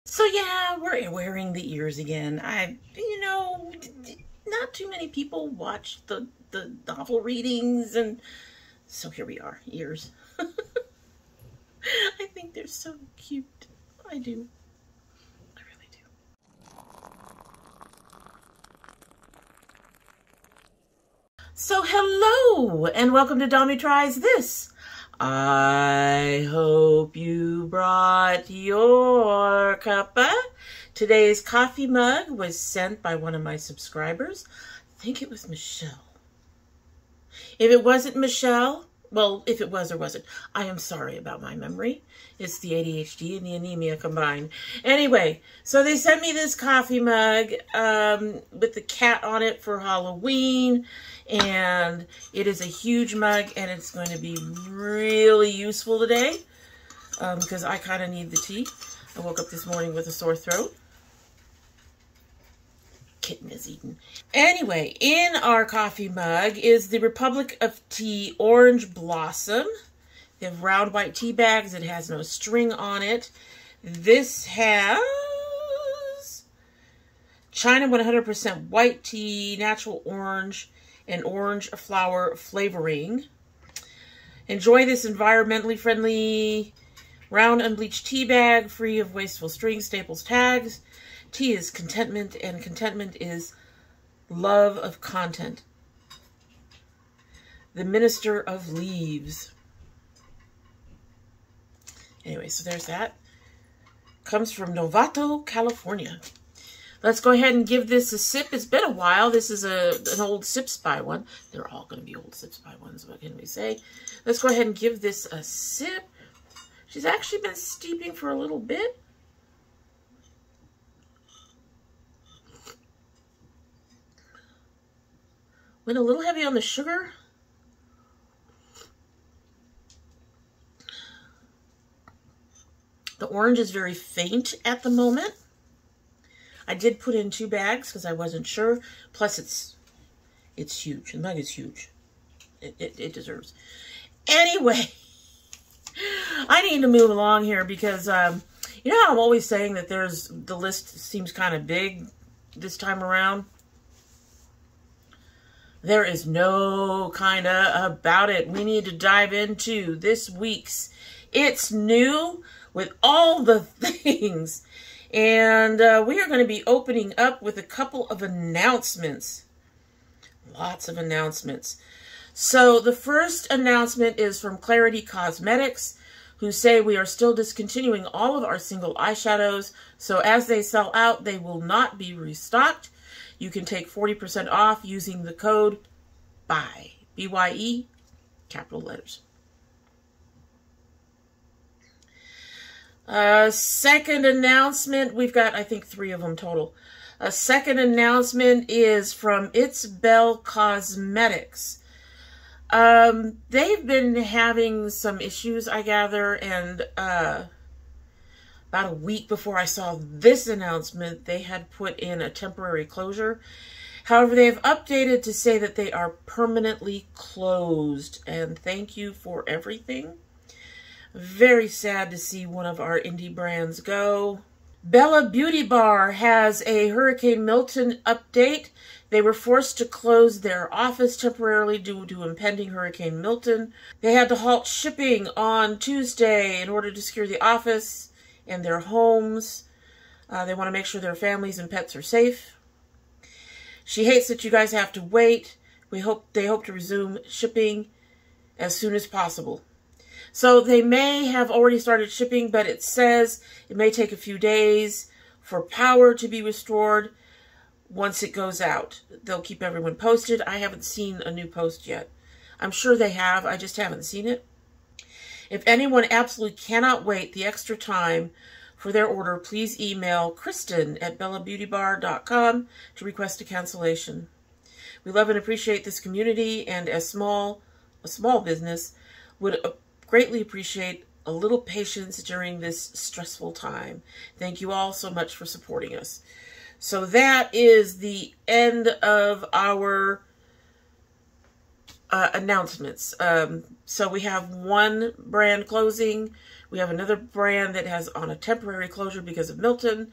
So yeah, we're wearing the ears again. Not too many people watch the novel readings, and so here we are, ears. I think they're so cute. I do. I really do. So hello, and welcome to domytriesthis. I hope you brought your cuppa. Today's coffee mug was sent by one of my subscribers. I think it was Michelle. If it wasn't Michelle, well, if it was or wasn't, I am sorry about my memory. It's the ADHD and the anemia combined. Anyway, so they sent me this coffee mug with the cat on it for Halloween. And it is a huge mug, and it's going to be really useful today because I kind of need the tea. I woke up this morning with a sore throat. Kitten is eating. Anyway, in our coffee mug is the Republic of Tea Orange Blossom. They have round white tea bags. It has no string on it. This has China 100% white tea, natural orange, and orange flower flavoring. Enjoy this environmentally friendly round unbleached tea bag free of wasteful strings, staples, tags. Tea is contentment, and contentment is love of content. The Minister of Leaves. Anyway, so there's that. Comes from Novato, California. Let's go ahead and give this a sip. It's been a while. This is an old Sips by one. They're all going to be old Sips by ones, what can we say? Let's go ahead and give this a sip. She's actually been steeping for a little bit. Went a little heavy on the sugar. The orange is very faint at the moment. I did put in 2 bags because I wasn't sure. Plus, it's huge. The mug is huge. It deserves. Anyway, I need to move along here because you know how I'm always saying that the list seems kind of big this time around. There is no kind of about it. We need to dive into this week's It's New with all the things. And we are going to be opening up with a couple of announcements. Lots of announcements. So the first announcement is from Clarity Cosmetics, who say we are still discontinuing all of our single eyeshadows. So as they sell out, they will not be restocked. You can take 40% off using the code BYE, B-Y-E, capital letters. Second announcement, we've got, I think, 3 of them total. A second announcement is from It's Belle Cosmetics. They've been having some issues, I gather, and about a week before I saw this announcement, they had put in a temporary closure. However, they have updated to say that they are permanently closed, and thank you for everything. Very sad to see one of our indie brands go. Bella Beauty Bar has a Hurricane Milton update. They were forced to close their office temporarily due to impending Hurricane Milton. They had to halt shipping on Tuesday in order to secure the office and their homes. They want to make sure their families and pets are safe. She hates that you guys have to wait. They hope to resume shipping as soon as possible. So they may have already started shipping, but it says it may take a few days for power to be restored once it goes out. They'll keep everyone posted. I haven't seen a new post yet. I'm sure they have. I just haven't seen it. If anyone absolutely cannot wait the extra time for their order, please email Kristen at bellabeautybar.com to request a cancellation. We love and appreciate this community, and as a small business would greatly appreciate a little patience during this stressful time. Thank you all so much for supporting us. So that is the end of our announcements. So we have one brand closing, We have another brand that has on a temporary closure because of Milton.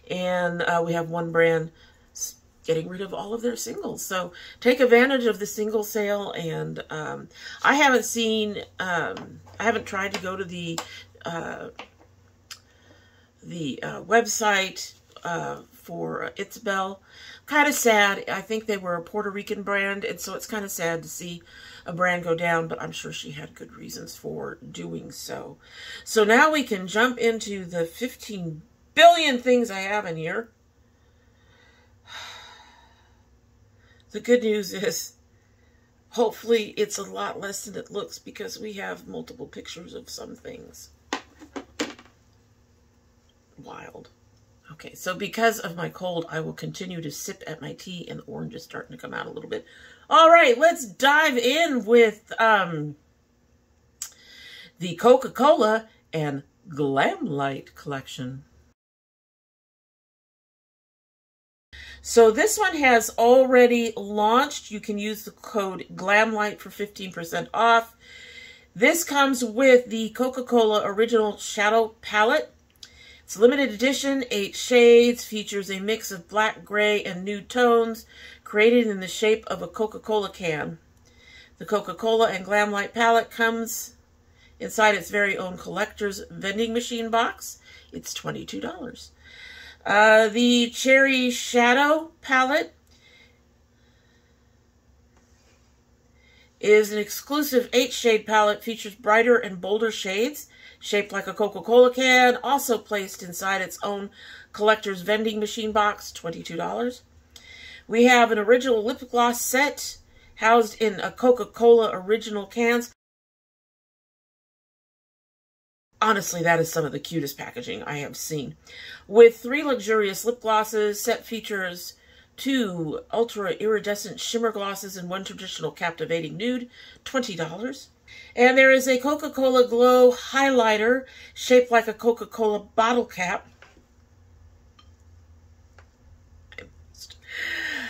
And we have one brand getting rid of all of their singles. So take advantage of the single sale. And I haven't seen, I haven't tried to go to the website for It's Bell. Kind of sad. I think they were a Puerto Rican brand, and so it's kind of sad to see a brand go down, but I'm sure she had good reasons for doing so. So now we can jump into the 15 billion things I have in here. The good news is, hopefully it's a lot less than it looks because we have multiple pictures of some things. Wild. Okay, so because of my cold, I will continue to sip at my tea, and the orange is starting to come out a little bit. All right, let's dive in with the Coca-Cola and Glam Light collection. So this one has already launched. You can use the code GLAMLIGHT for 15% off. This comes with the Coca-Cola Original Shadow Palette. It's limited edition, 8 shades, features a mix of black, gray, and nude tones, created in the shape of a Coca-Cola can. The Coca-Cola and Glam Light palette comes inside its very own collector's vending machine box. It's $22. The Cherry Shadow palette is an exclusive 8-shade palette, features brighter and bolder shades, shaped like a Coca-Cola can, also placed inside its own collector's vending machine box, $22. We have an original lip gloss set housed in a Coca-Cola original cans. Honestly, that is some of the cutest packaging I have seen. With 3 luxurious lip glosses, set features 2 ultra iridescent shimmer glosses and 1 traditional captivating nude, $20. And there is a Coca-Cola Glow highlighter shaped like a Coca-Cola bottle cap.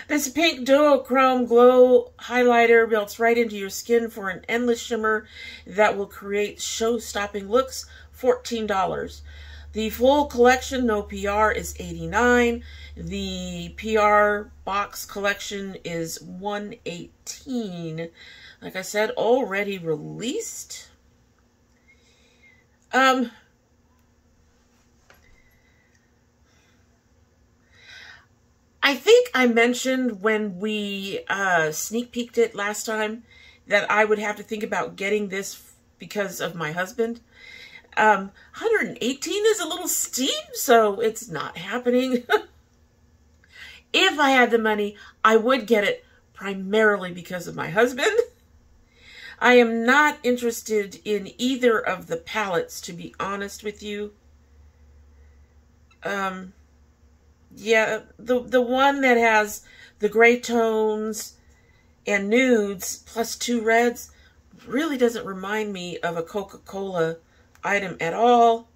This pink duochrome glow highlighter melts right into your skin for an endless shimmer that will create show-stopping looks, $14. The full collection, no PR, is $89. The PR box collection is $118. Like I said, already released. I think I mentioned when we sneak peeked it last time that I would have to think about getting this because of my husband. 118 is a little steep, so it's not happening. If I had the money, I would get it primarily because of my husband. I am not interested in either of the palettes, to be honest with you. Yeah, the one that has the gray tones and nudes plus 2 reds really doesn't remind me of a Coca-Cola item at all.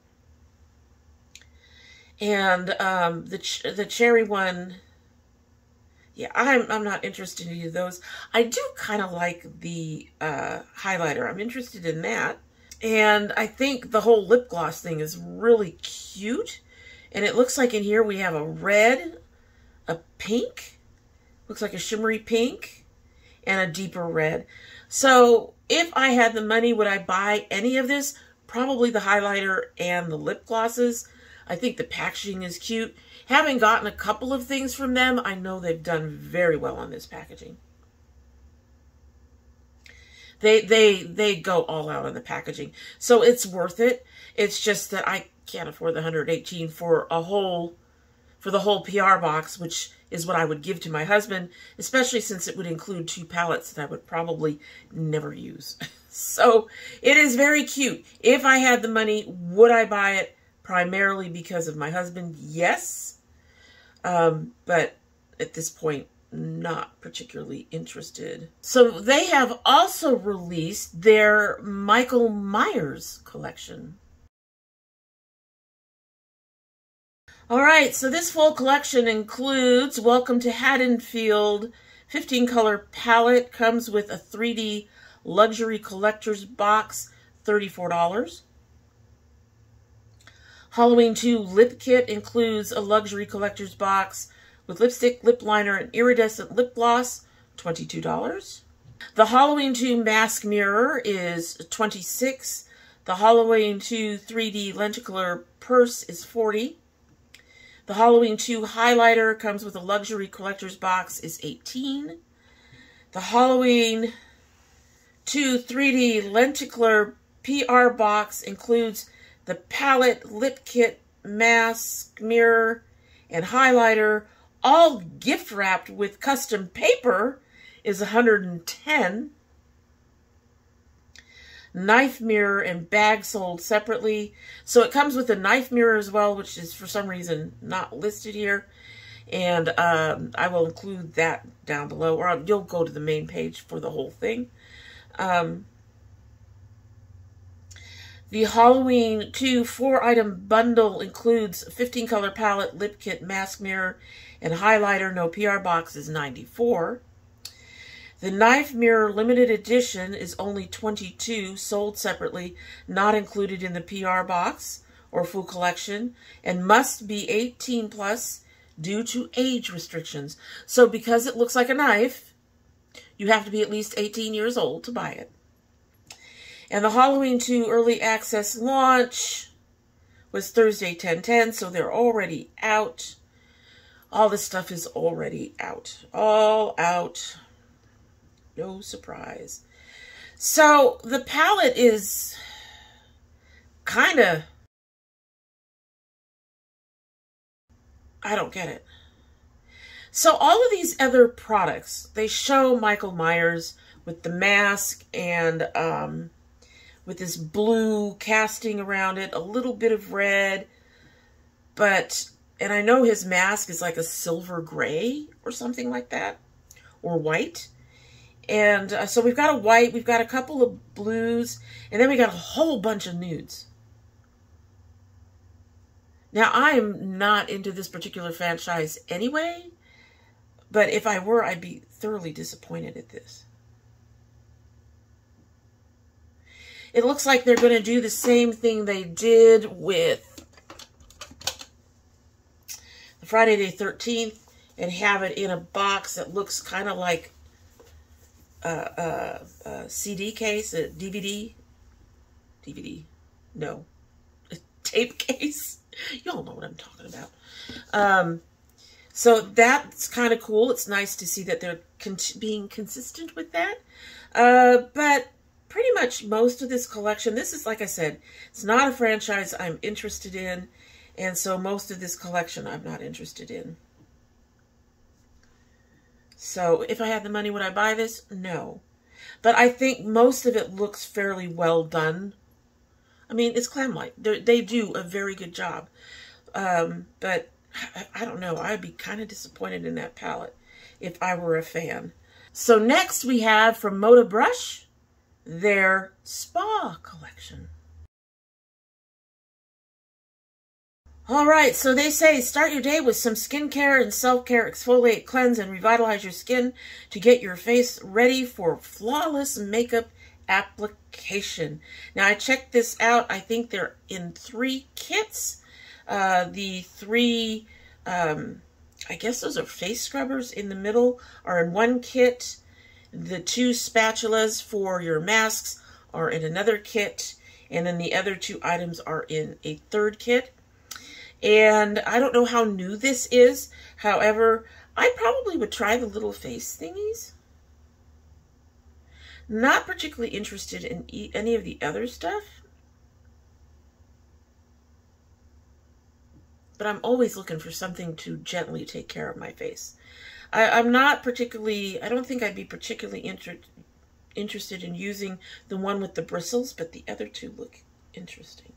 And the cherry one, yeah, I'm not interested in either of those. I do kind of like the highlighter. I'm interested in that. And I think the whole lip gloss thing is really cute. And it looks like in here we have a red, a pink, looks like a shimmery pink, and a deeper red. So if I had the money, would I buy any of this? Probably the highlighter and the lip glosses. I think the packaging is cute. Having gotten a couple of things from them, I know they've done very well on this packaging. They go all out on the packaging. So it's worth it. It's just that I can't afford the 118 for the whole PR box, which is what I would give to my husband, especially since it would include 2 palettes that I would probably never use. So it is very cute. If I had the money, would I buy it? Primarily because of my husband, yes. But at this point, not particularly interested. So they have also released their Michael Myers collection. All right, so this full collection includes Welcome to Haddonfield 15-color palette, comes with a 3D luxury collector's box, $34. Halloween 2 lip kit includes a luxury collector's box with lipstick, lip liner, and iridescent lip gloss, $22. The Halloween 2 mask mirror is $26. The Halloween 2 3D lenticular purse is $40. The Halloween 2 highlighter comes with a luxury collector's box is $18. The Halloween 2 3D lenticular PR box includes the palette, lip kit, mask, mirror, and highlighter, all gift wrapped with custom paper, is $110. Knife mirror and bag sold separately. So it comes with a knife mirror as well, which is for some reason not listed here. And I will include that down below, or you'll go to the main page for the whole thing. The Halloween 2 4-item bundle includes a 15-color palette, lip kit, mask mirror, and highlighter. No PR box is $94. The knife mirror limited edition is only $22, sold separately, not included in the PR box or full collection, and must be 18 plus due to age restrictions. So because it looks like a knife, you have to be at least 18 years old to buy it. And the Halloween 2 early access launch was Thursday 10/10, so they're already out. All this stuff is already out. All out. No surprise. So the palette is kind of, I don't get it. So all of these other products, they show Michael Myers with the mask and with this blue casting around it, a little bit of red, and I know his mask is like a silver gray or something like that, or white. And so we've got a white, we've got a couple of blues, and then we got a whole bunch of nudes. Now, I am not into this particular franchise anyway, but if I were, I'd be thoroughly disappointed at this. It looks like they're going to do the same thing they did with the Friday the 13th and have it in a box that looks kind of like a CD case, a DVD, no, a tape case. You all know what I'm talking about. So that's kind of cool. It's nice to see that they're being consistent with that. But pretty much most of this collection, this is, like I said, it's not a franchise I'm interested in. And so most of this collection I'm not interested in. So if I had the money, would I buy this? No. But I think most of it looks fairly well done. I mean, it's Clamlight. They do a very good job. But I don't know. I'd be kind of disappointed in that palette if I were a fan. So next we have from Moda Brush, their Spa collection. All right, so they say start your day with some skincare and self-care, exfoliate, cleanse, and revitalize your skin to get your face ready for flawless makeup application. Now, I checked this out. I think they're in 3 kits. The 3, I guess those are face scrubbers in the middle, are in 1 kit. The 2 spatulas for your masks are in another kit. And then the other 2 items are in a 3rd kit. And I don't know how new this is. However, I probably would try the little face thingies. Not particularly interested in any of the other stuff. But I'm always looking for something to gently take care of my face. I'm not particularly, I don't think I'd be particularly interested in using the one with the bristles, but the other 2 look interesting.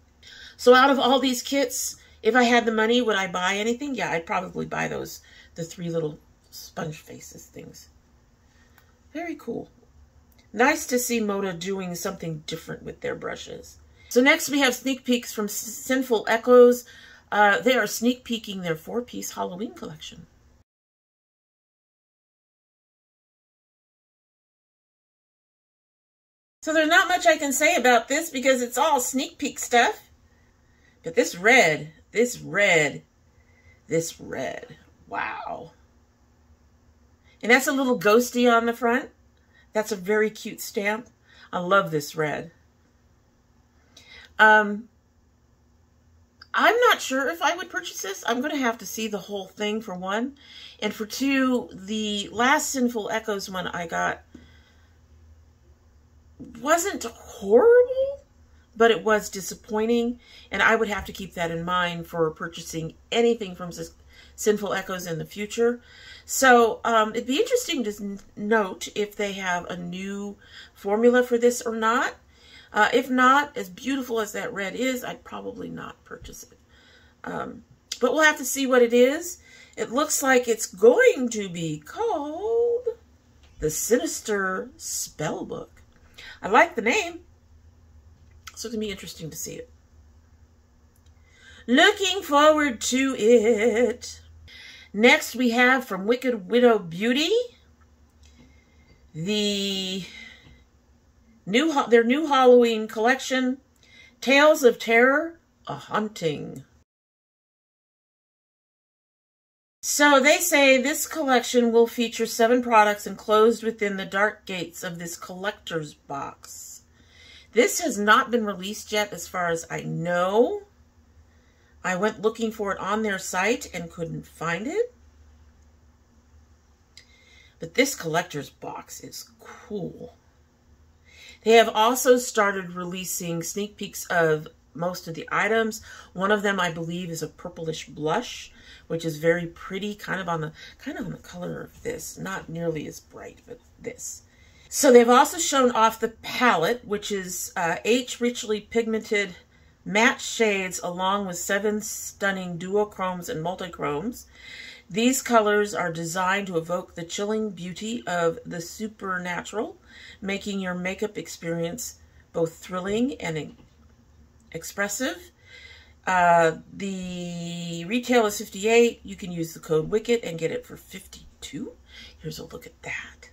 So out of all these kits, if I had the money, would I buy anything? Yeah, I'd probably buy those, the 3 little sponge faces things. Very cool. Nice to see Moda doing something different with their brushes. So next we have sneak peeks from Sinful Echoes. They are sneak peeking their 4-piece Halloween collection. So there's not much I can say about this because it's all sneak peek stuff. But this red, wow. And that's a little ghosty on the front. That's a very cute stamp. I love this red. I'm not sure if I would purchase this. I'm going to have to see the whole thing for one. And for two, the last Sinful Echoes one I got wasn't horrible, but it was disappointing. And I would have to keep that in mind for purchasing anything from Sinful Echoes in the future. So it'd be interesting to note if they have a new formula for this or not. If not, as beautiful as that red is, I'd probably not purchase it. But we'll have to see what it is. It looks like it's going to be called the Sinister Spellbook. I like the name, so it's going to be interesting to see it. Looking forward to it. Next, we have from Wicked Widow Beauty, their new Halloween collection, Tales of Terror, A Haunting. So they say this collection will feature 7 products enclosed within the dark gates of this collector's box. This has not been released yet as far as I know. I went looking for it on their site and couldn't find it. But this collector's box is cool. They have also started releasing sneak peeks of most of the items. One of them, I believe, is a purplish blush, which is very pretty, kind of on the color of this. Not nearly as bright, but this. So they've also shown off the palette, which is 8 richly pigmented matte shades along with 7 stunning duochromes and multichromes. These colors are designed to evoke the chilling beauty of the supernatural, making your makeup experience both thrilling and expressive. The retail is $58. You can use the code WICKED and get it for $52. Here's a look at that.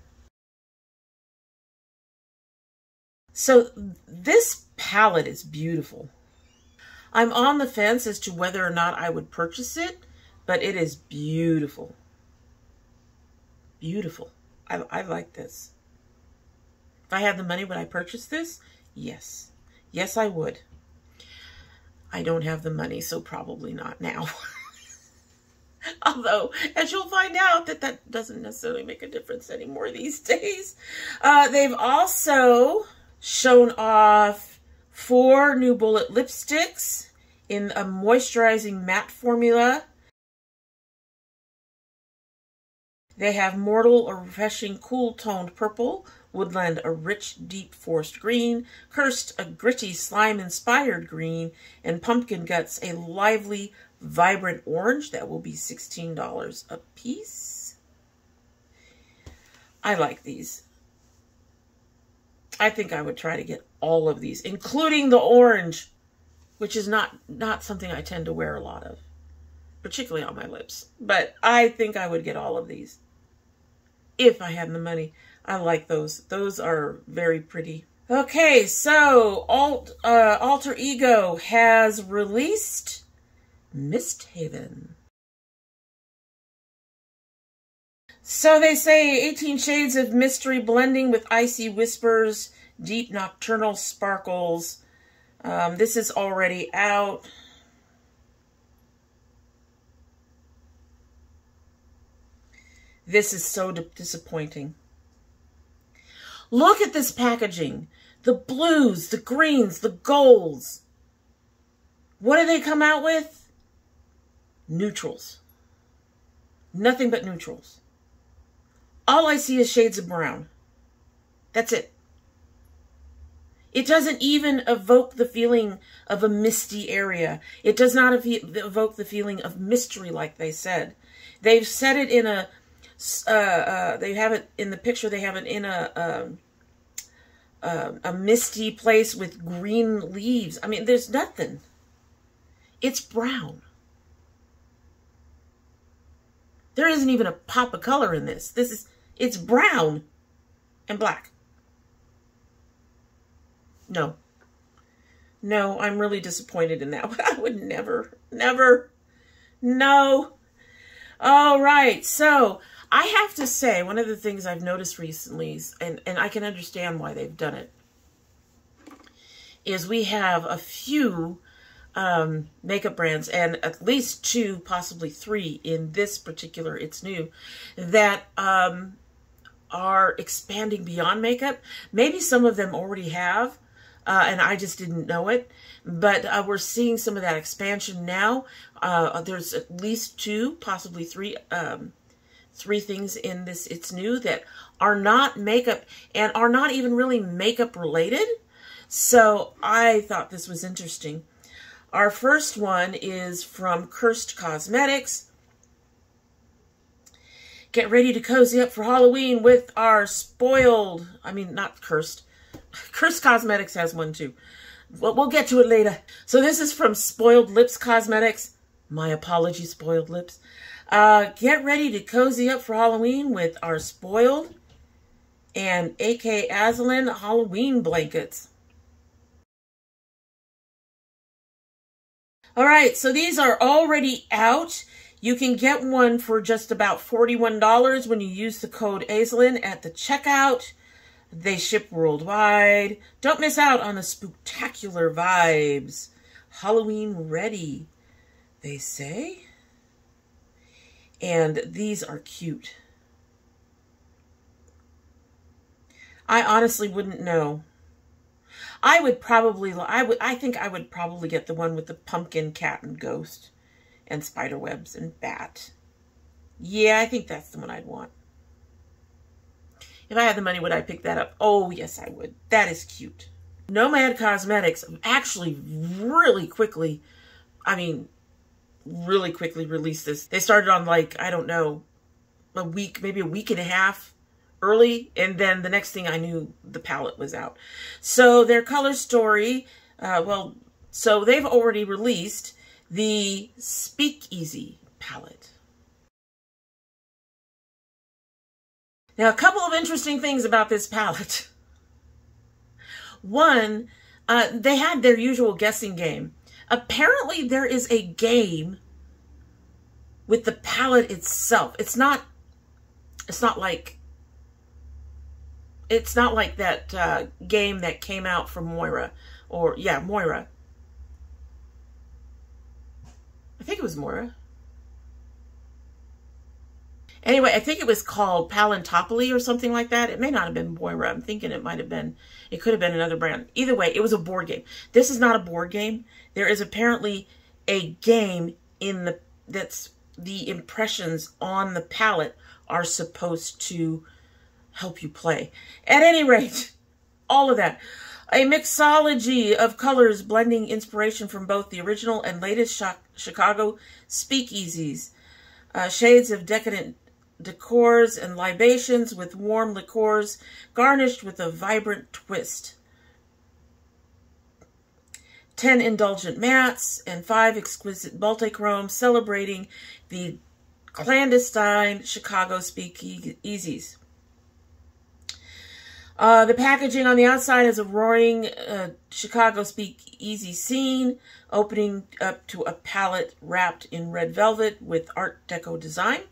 So this palette is beautiful. I'm on the fence as to whether or not I would purchase it, but it is beautiful. Beautiful. I like this. If I had the money, would I purchase this? Yes. Yes, I would. I don't have the money, so probably not now. Although, as you'll find out, that doesn't necessarily make a difference anymore these days. They've also shown off 4 new bullet lipsticks in a moisturizing matte formula. They have Mortal, a refreshing cool toned purple, Woodland, a rich deep forest green, Cursed, a gritty slime inspired green, and Pumpkin Guts, a lively vibrant orange. That will be $16 a piece. I like these. I think I would try to get all of these, including the orange, which is not something I tend to wear a lot of, particularly on my lips. But I think I would get all of these if I had the money. I like those. Those are very pretty. Okay, so Alter Ego has released Misthaven. So they say 18 shades of mystery blending with icy whispers, deep nocturnal sparkles. This is already out. This is so disappointing. Look at this packaging. The blues, the greens, the golds. What do they come out with? Neutrals. Nothing but neutrals. All I see is shades of brown. That's it. It doesn't even evoke the feeling of a misty area. It does not evoke the feeling of mystery like they said. They've said it in a... they have it in the picture. They have it in a misty place with green leaves. I mean, there's nothing. It's brown. There isn't even a pop of color in this. It's brown and black. No. No, I'm really disappointed in that. I would never, never, no. All right, so I have to say, one of the things I've noticed recently, and I can understand why they've done it, is we have a few makeup brands, and at least 2, possibly 3 in this particular It's New, that are expanding beyond makeup. Maybe some of them already have, and I just didn't know it. But we're seeing some of that expansion now. There's at least 2, possibly 3 things in this It's New that are not makeup and are not even really makeup related. So I thought this was interesting. Our first one is from Cursed Cosmetics. Get ready to cozy up for Halloween with our spoiled, I mean, not cursed. Cursed Cosmetics has one too. We'll get to it later. So this is from Spoiled Lips Cosmetics. My apologies, Spoiled Lips. Get ready to cozy up for Halloween with our Spoiled and AK Azalin Halloween blankets. All right, so these are already out. You can get one for just about $41 when you use the code Azalin at the checkout. They ship worldwide. Don't miss out on the spooktacular vibes. Halloween ready, they say. And these are cute. I honestly wouldn't know. I think I would probably get the one with the pumpkin, cat, and ghost, and spider webs and bat. Yeah, I think that's the one I'd want. If I had the money, would I pick that up? Oh, yes, I would. That is cute. Nomad Cosmetics actually really quickly released this. They started on, like, I don't know, a week, maybe a week and a half early, and then the next thing I knew, the palette was out. So their color story, so they've already released the Speakeasy palette. Now, a couple of interesting things about this palette. One, they had their usual guessing game. Apparently, there is a game with the palette itself. It's not like that game that came out from Moira, or yeah, Moira. I think it was Moira. Anyway, I think it was called Palantopoly or something like that. It may not have been Moira. I'm thinking it might have been, it could have been another brand. Either way, it was a board game. This is not a board game. There is apparently a game that's the impressions on the palette are supposed to help you play. At any rate, all of that. A mixology of colors blending inspiration from both the original and latest Chicago speakeasies. Shades of decadent decors and libations with warm liqueurs garnished with a vibrant twist. 10 indulgent mattes and 5 exquisite multichromes celebrating the clandestine Chicago speakeasies. The packaging on the outside is a roaring Chicago speakeasy scene, opening up to a palette wrapped in red velvet with Art Deco design.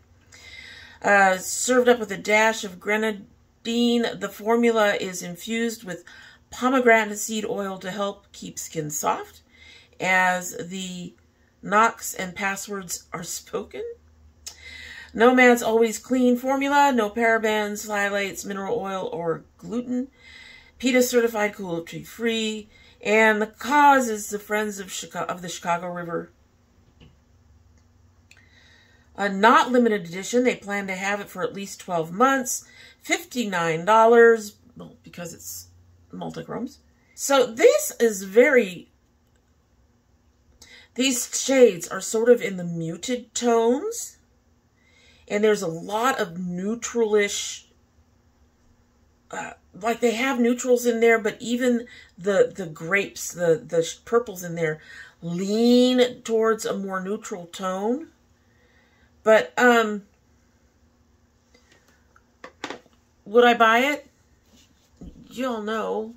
Served up with a dash of grenadine, the formula is infused with pomegranate seed oil to help keep skin soft as the knocks and passwords are spoken. Nomad's Always Clean formula, no parabens, phthalates, mineral oil, or gluten. PETA certified, cruelty free, and the cause is the Friends of the Chicago River. Not limited edition. They plan to have it for at least 12 months. $59, well, because it's multichromes. So this is these shades are sort of in the muted tones. And there's a lot of neutralish, like they have neutrals in there, but even the grapes, the purples in there lean towards a more neutral tone. But, would I buy it? Y'all know.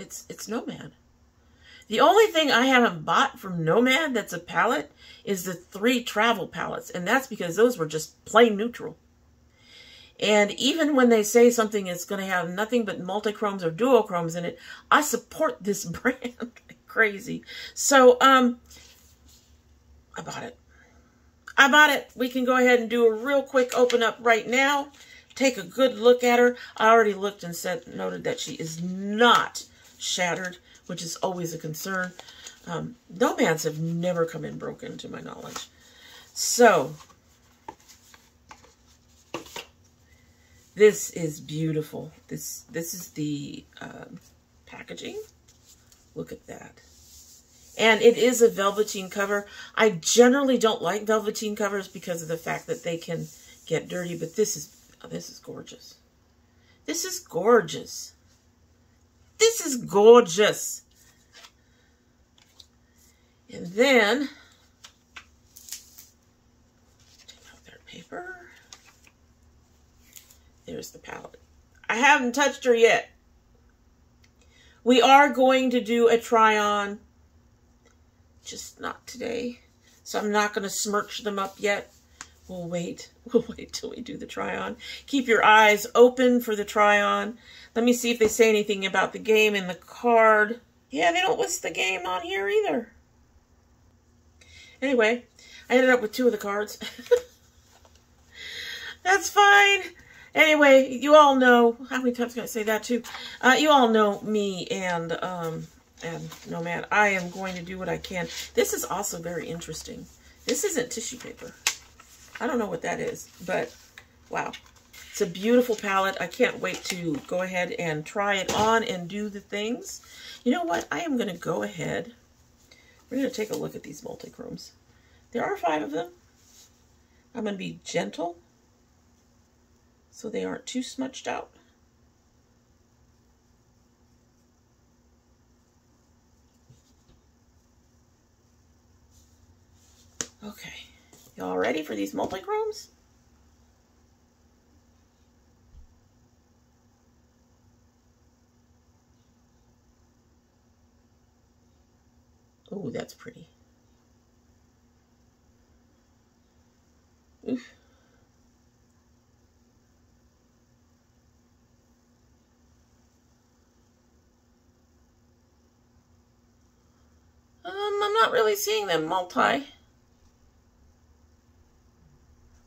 It's Nomad. The only thing I haven't bought from Nomad that's a palette is the 3 travel palettes, and that's because those were just plain neutral. And even when they say something is going to have nothing but multichromes or duochromes in it, I support this brand like crazy. So, I bought it. I bought it. We can go ahead and do a real quick open up right now. Take a good look at her. I already looked and noted that she is not shattered, which is always a concern. Nomads have never come in broken, to my knowledge. So, this is beautiful. This is the packaging. Look at that. And it is a velveteen cover. I generally don't like velveteen covers because of the fact that they can get dirty, but this is gorgeous. This is gorgeous. This is gorgeous. And then, take out their paper. There's the palette. I haven't touched her yet. We are going to do a try-on, just not today. So I'm not going to smirch them up yet. We'll wait. We'll wait till we do the try-on. Keep your eyes open for the try-on. Let me see if they say anything about the game in the card. Yeah, they don't list the game on here either. Anyway, I ended up with 2 of the cards. That's fine. Anyway, you all know, how many times can I say that too? You all know me and Nomad. I am going to do what I can. This is also very interesting. This isn't tissue paper. I don't know what that is, but wow. It's a beautiful palette. I can't wait to go ahead and try it on and do the things. You know what? I am going to go ahead. We're going to take a look at these multichromes. There are 5 of them. I'm going to be gentle so they aren't too smudged out. Okay. Y'all ready for these multichromes? Oh, that's pretty. Oof. I'm not really seeing them multi.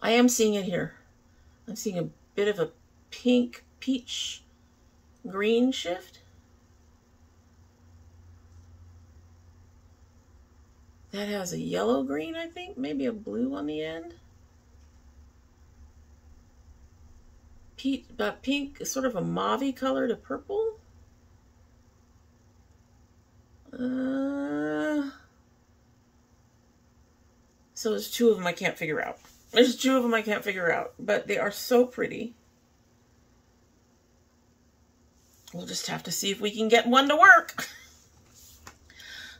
I am seeing it here. I'm seeing a bit of a pink, peach, green shift. That has a yellow green, I think. Maybe a blue on the end. Pink, sort of a mauve-y color to purple. So there's 2 of them I can't figure out. There's 2 of them I can't figure out, but they are so pretty. We'll just have to see if we can get one to work.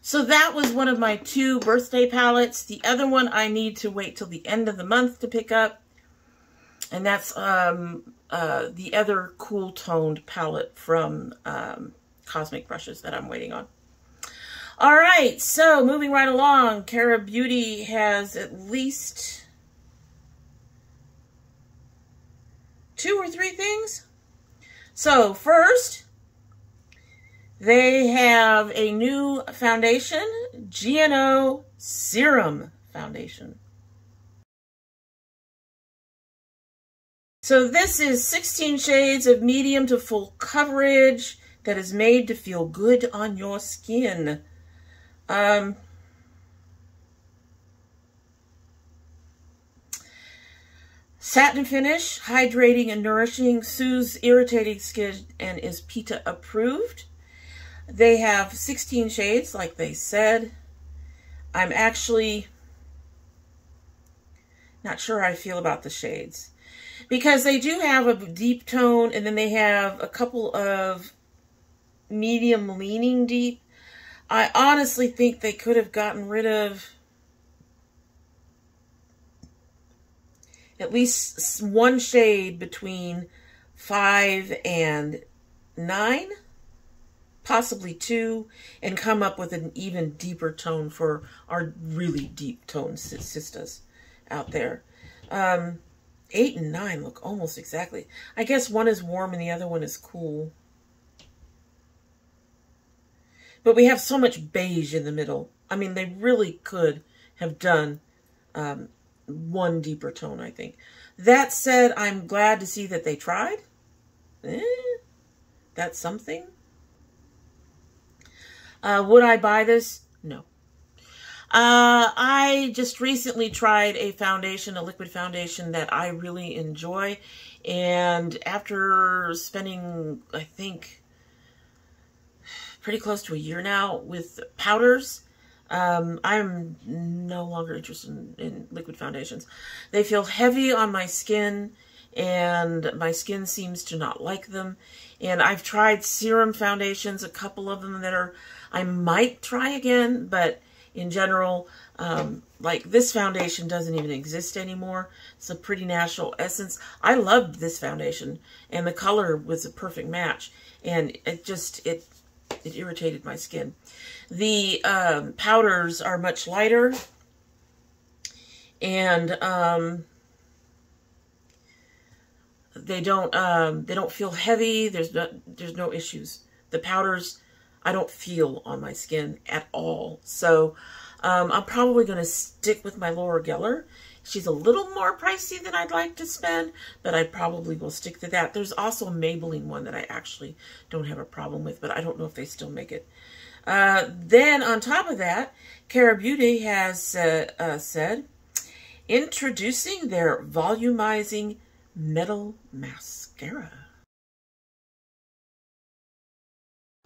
So that was one of my 2 birthday palettes. The other one I need to wait till the end of the month to pick up. And that's the other cool toned palette from Cosmic Brushes that I'm waiting on. All right, so moving right along, Cara Beauty has at least 2 or 3 things. So first, they have a new foundation, GNO Serum Foundation. So this is 16 shades of medium to full coverage that is made to feel good on your skin. Satin finish, hydrating and nourishing, soothes irritating skin, and is PETA approved. They have 16 shades, like they said. I'm actually not sure how I feel about the shades, because they do have a deep tone, and then they have a couple of medium leaning deep. I honestly think they could have gotten rid of at least 1 shade between 5 and 9. possibly 2, and come up with an even deeper tone for our really deep tone sisters out there. 8 and 9 look almost exactly. I guess one is warm and the other one is cool. But we have so much beige in the middle. I mean, they really could have done one deeper tone, I think. That said, I'm glad to see that they tried. That's something. Would I buy this? No. I just recently tried a foundation, a liquid foundation that I really enjoy. And after spending, I think, pretty close to a year now with powders, I'm no longer interested in liquid foundations. They feel heavy on my skin, and my skin seems to not like them. And I've tried serum foundations, a couple of them that are, I might try again, but in general, like this foundation doesn't even exist anymore. It's a Pretty Natural Essence. I loved this foundation, and the color was a perfect match. And it just, it irritated my skin. The powders are much lighter, and they don't feel heavy. There's no issues. The powders I don't feel on my skin at all. So I'm probably going to stick with my Laura Geller. She's a little more pricey than I'd like to spend, but I probably will stick to that. There's also a Maybelline one that I actually don't have a problem with, but I don't know if they still make it. Then on top of that, Cara Beauty has said, introducing their volumizing metal mascara.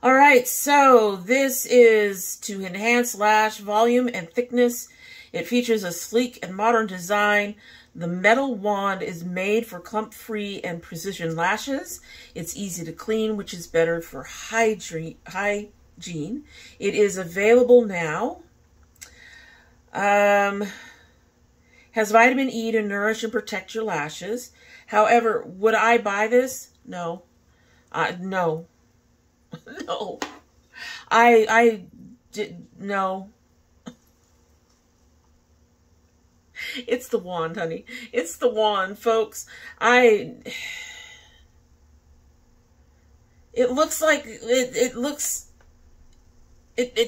All right, so this is to enhance lash volume and thickness. It features a sleek and modern design. The metal wand is made for clump-free and precision lashes. It's easy to clean, which is better for hygiene. It is available now. Has vitamin E to nourish and protect your lashes. However, would I buy this? No. No. No. No. It's the wand, honey. It's the wand, folks. It looks like, it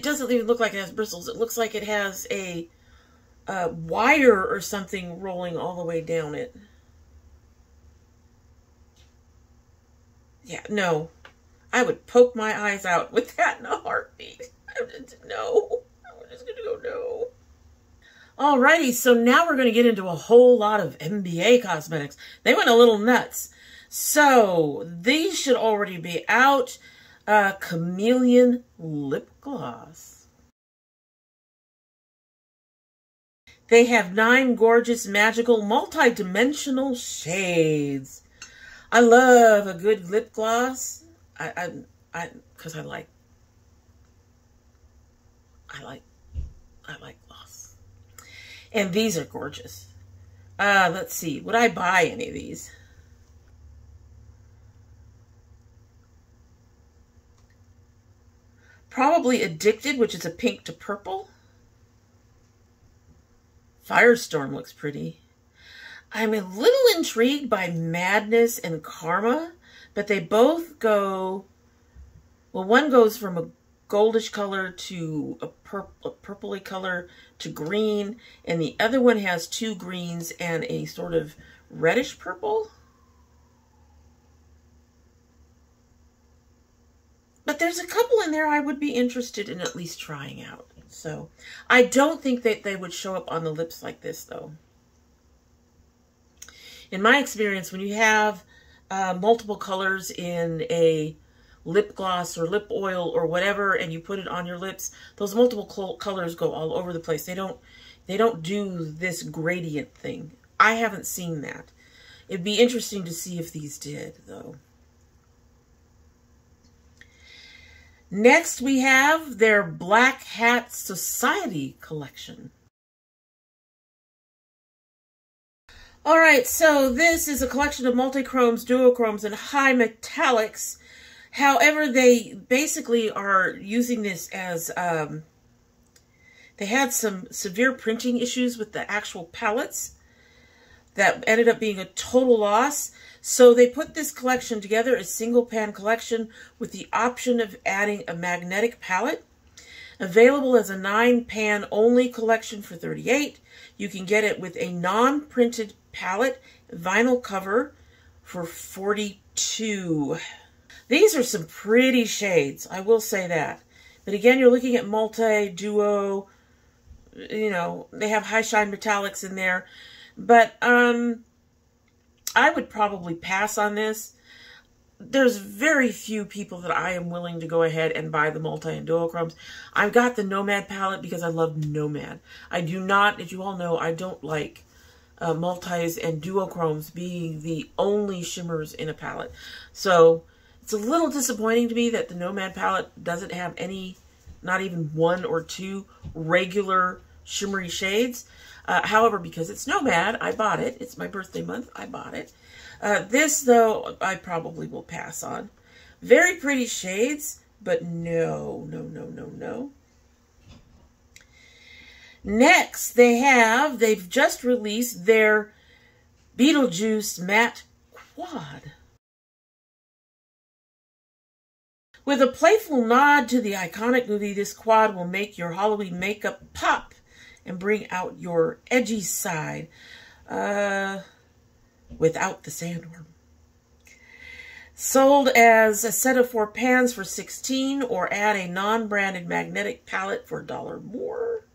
doesn't even look like it has bristles. It looks like it has a wire or something rolling all the way down it. Yeah, no. I would poke my eyes out with that in a heartbeat. No. I'm just going to go no. Alrighty, so now we're going to get into a whole lot of MBA cosmetics. They went a little nuts. So, these should already be out. Chameleon Lip Gloss. They have 9 gorgeous, magical, multi-dimensional shades. I love a good lip gloss. Because I like gloss. And these are gorgeous. Let's see. Would I buy any of these? Probably Addicted, which is a pink to purple. Firestorm looks pretty. I'm a little intrigued by Madness and Karma, but they both go, well, one goes from a goldish color to a purpley color to green, and the other one has 2 greens and a sort of reddish purple. But there's a couple in there I would be interested in at least trying out. So I don't think that they would show up on the lips like this, though. In my experience, when you have multiple colors in a lip gloss or lip oil or whatever, and you put it on your lips, those multiple colors go all over the place. They don't do this gradient thing. I haven't seen that. It'd be interesting to see if these did, though. Next, we have their Black Hat Society collection. All right, so this is a collection of multi-chromes, duochromes, and high metallics. However, they basically are using this as, they had some severe printing issues with the actual palettes that ended up being a total loss. So they put this collection together, a single pan collection with the option of adding a magnetic palette. Available as a 9-pan only collection for $38. You can get it with a non-printed palette vinyl cover for $42. These are some pretty shades, I will say that. But again, you're looking at multi, duo, you know, they have high shine metallics in there. But I would probably pass on this. There's very few people that I am willing to go ahead and buy the multi and duochromes. I've got the Nomad palette because I love Nomad. I do not, as you all know, I don't like multis and duochromes being the only shimmers in a palette. So it's a little disappointing to me that the Nomad palette doesn't have any, not even 1 or 2 regular shimmery shades. However, because it's Nomad, I bought it. It's my birthday month. I bought it. This, though, I probably will pass on. Very pretty shades, but no, no, no, no, no. Next, they've just released their Beetlejuice Matte Quad. With a playful nod to the iconic movie, this quad will make your Halloween makeup pop and bring out your edgy side. Without the sandworm. Sold as a set of 4 pans for $16, or add a non-branded magnetic palette for $1 more.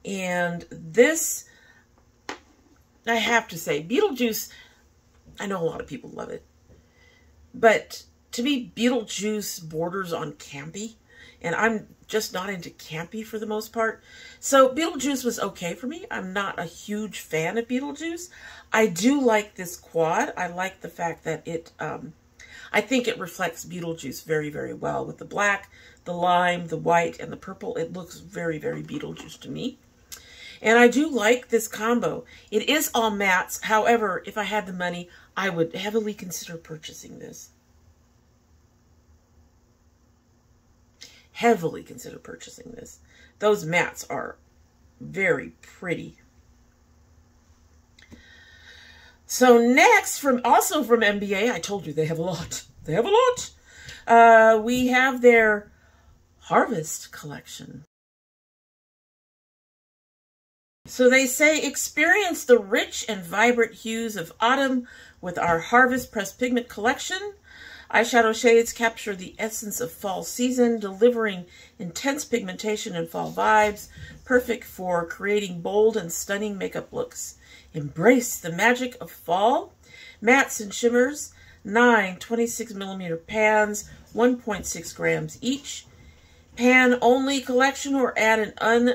And this, I have to say, Beetlejuice, I know a lot of people love it, but to me, Beetlejuice borders on campy, and I'm just not into campy for the most part. So Beetlejuice was okay for me. I'm not a huge fan of Beetlejuice. I do like this quad. I like the fact that it, I think it reflects Beetlejuice very, very well. With the black, the lime, the white, and the purple, it looks very, very Beetlejuice to me. And I do like this combo. It is all mattes. However, if I had the money, I would heavily consider purchasing this. Heavily consider purchasing this. Those mattes are very pretty. So next, also from MBA, I told you they have a lot. They have a lot. We have their Harvest collection. So they say, experience the rich and vibrant hues of autumn with our Harvest Pressed Pigment collection. Eyeshadow shades capture the essence of fall season, delivering intense pigmentation and fall vibes, perfect for creating bold and stunning makeup looks. Embrace the magic of fall. Mattes and shimmers, 9 26mm pans, 1.6 grams each. Pan only collection, or add an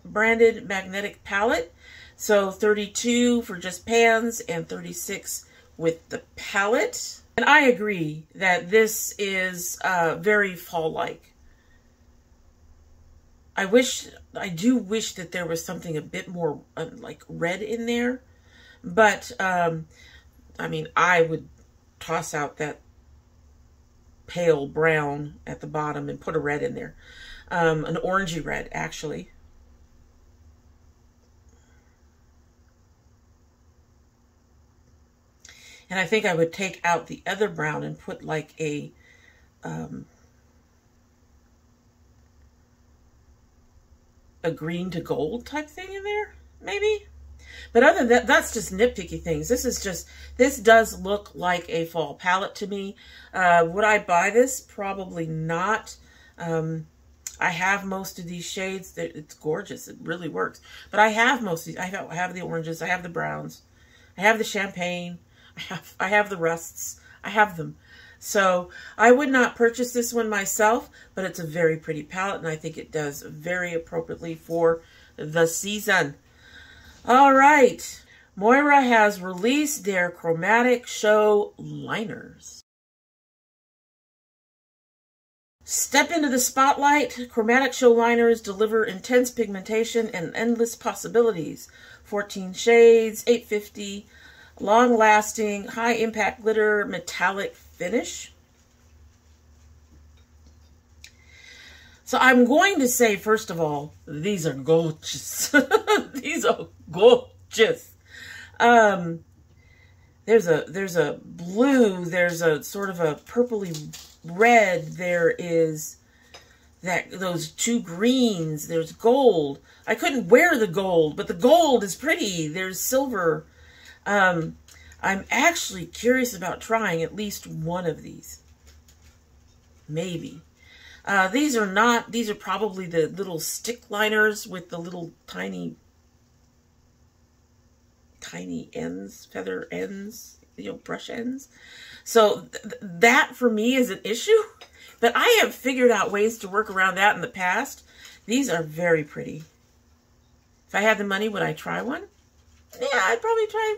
unbranded magnetic palette. So 32 for just pans and 36 with the palette. And I agree that this is very fall-like. I do wish that there was something a bit more like red in there. But, I mean, I would toss out that pale brown at the bottom and put a red in there. An orangey red, actually. And I think I would take out the other brown and put like a green to gold type thing in there, maybe. But other than that, that's just nitpicky things. This does look like a fall palette to me. Would I buy this? Probably not. I have most of these shades. It's gorgeous. It really works. But I have most of these. I have the oranges. I have the browns. I have the champagne. I have the rusts. I have them. So I would not purchase this one myself, but it's a very pretty palette, and I think it does very appropriately for the season. All right. Moira has released their Chromatic Show liners. Step into the spotlight. Chromatic Show liners deliver intense pigmentation and endless possibilities. 14 shades, $8.50. Long-lasting, high-impact glitter, metallic finish. So I'm going to say, first of all, these are gorgeous. These are gorgeous. There's a blue, there's a sort of a purpley red, there is those two greens, there's gold. I couldn't wear the gold, but the gold is pretty. There's silver. I'm actually curious about trying at least one of these. Maybe. These are probably the little stick liners with the little tiny ends, feather ends, brush ends. So that for me is an issue, but I have figured out ways to work around that in the past. These are very pretty. If I had the money, would I try one? Yeah, I'd probably try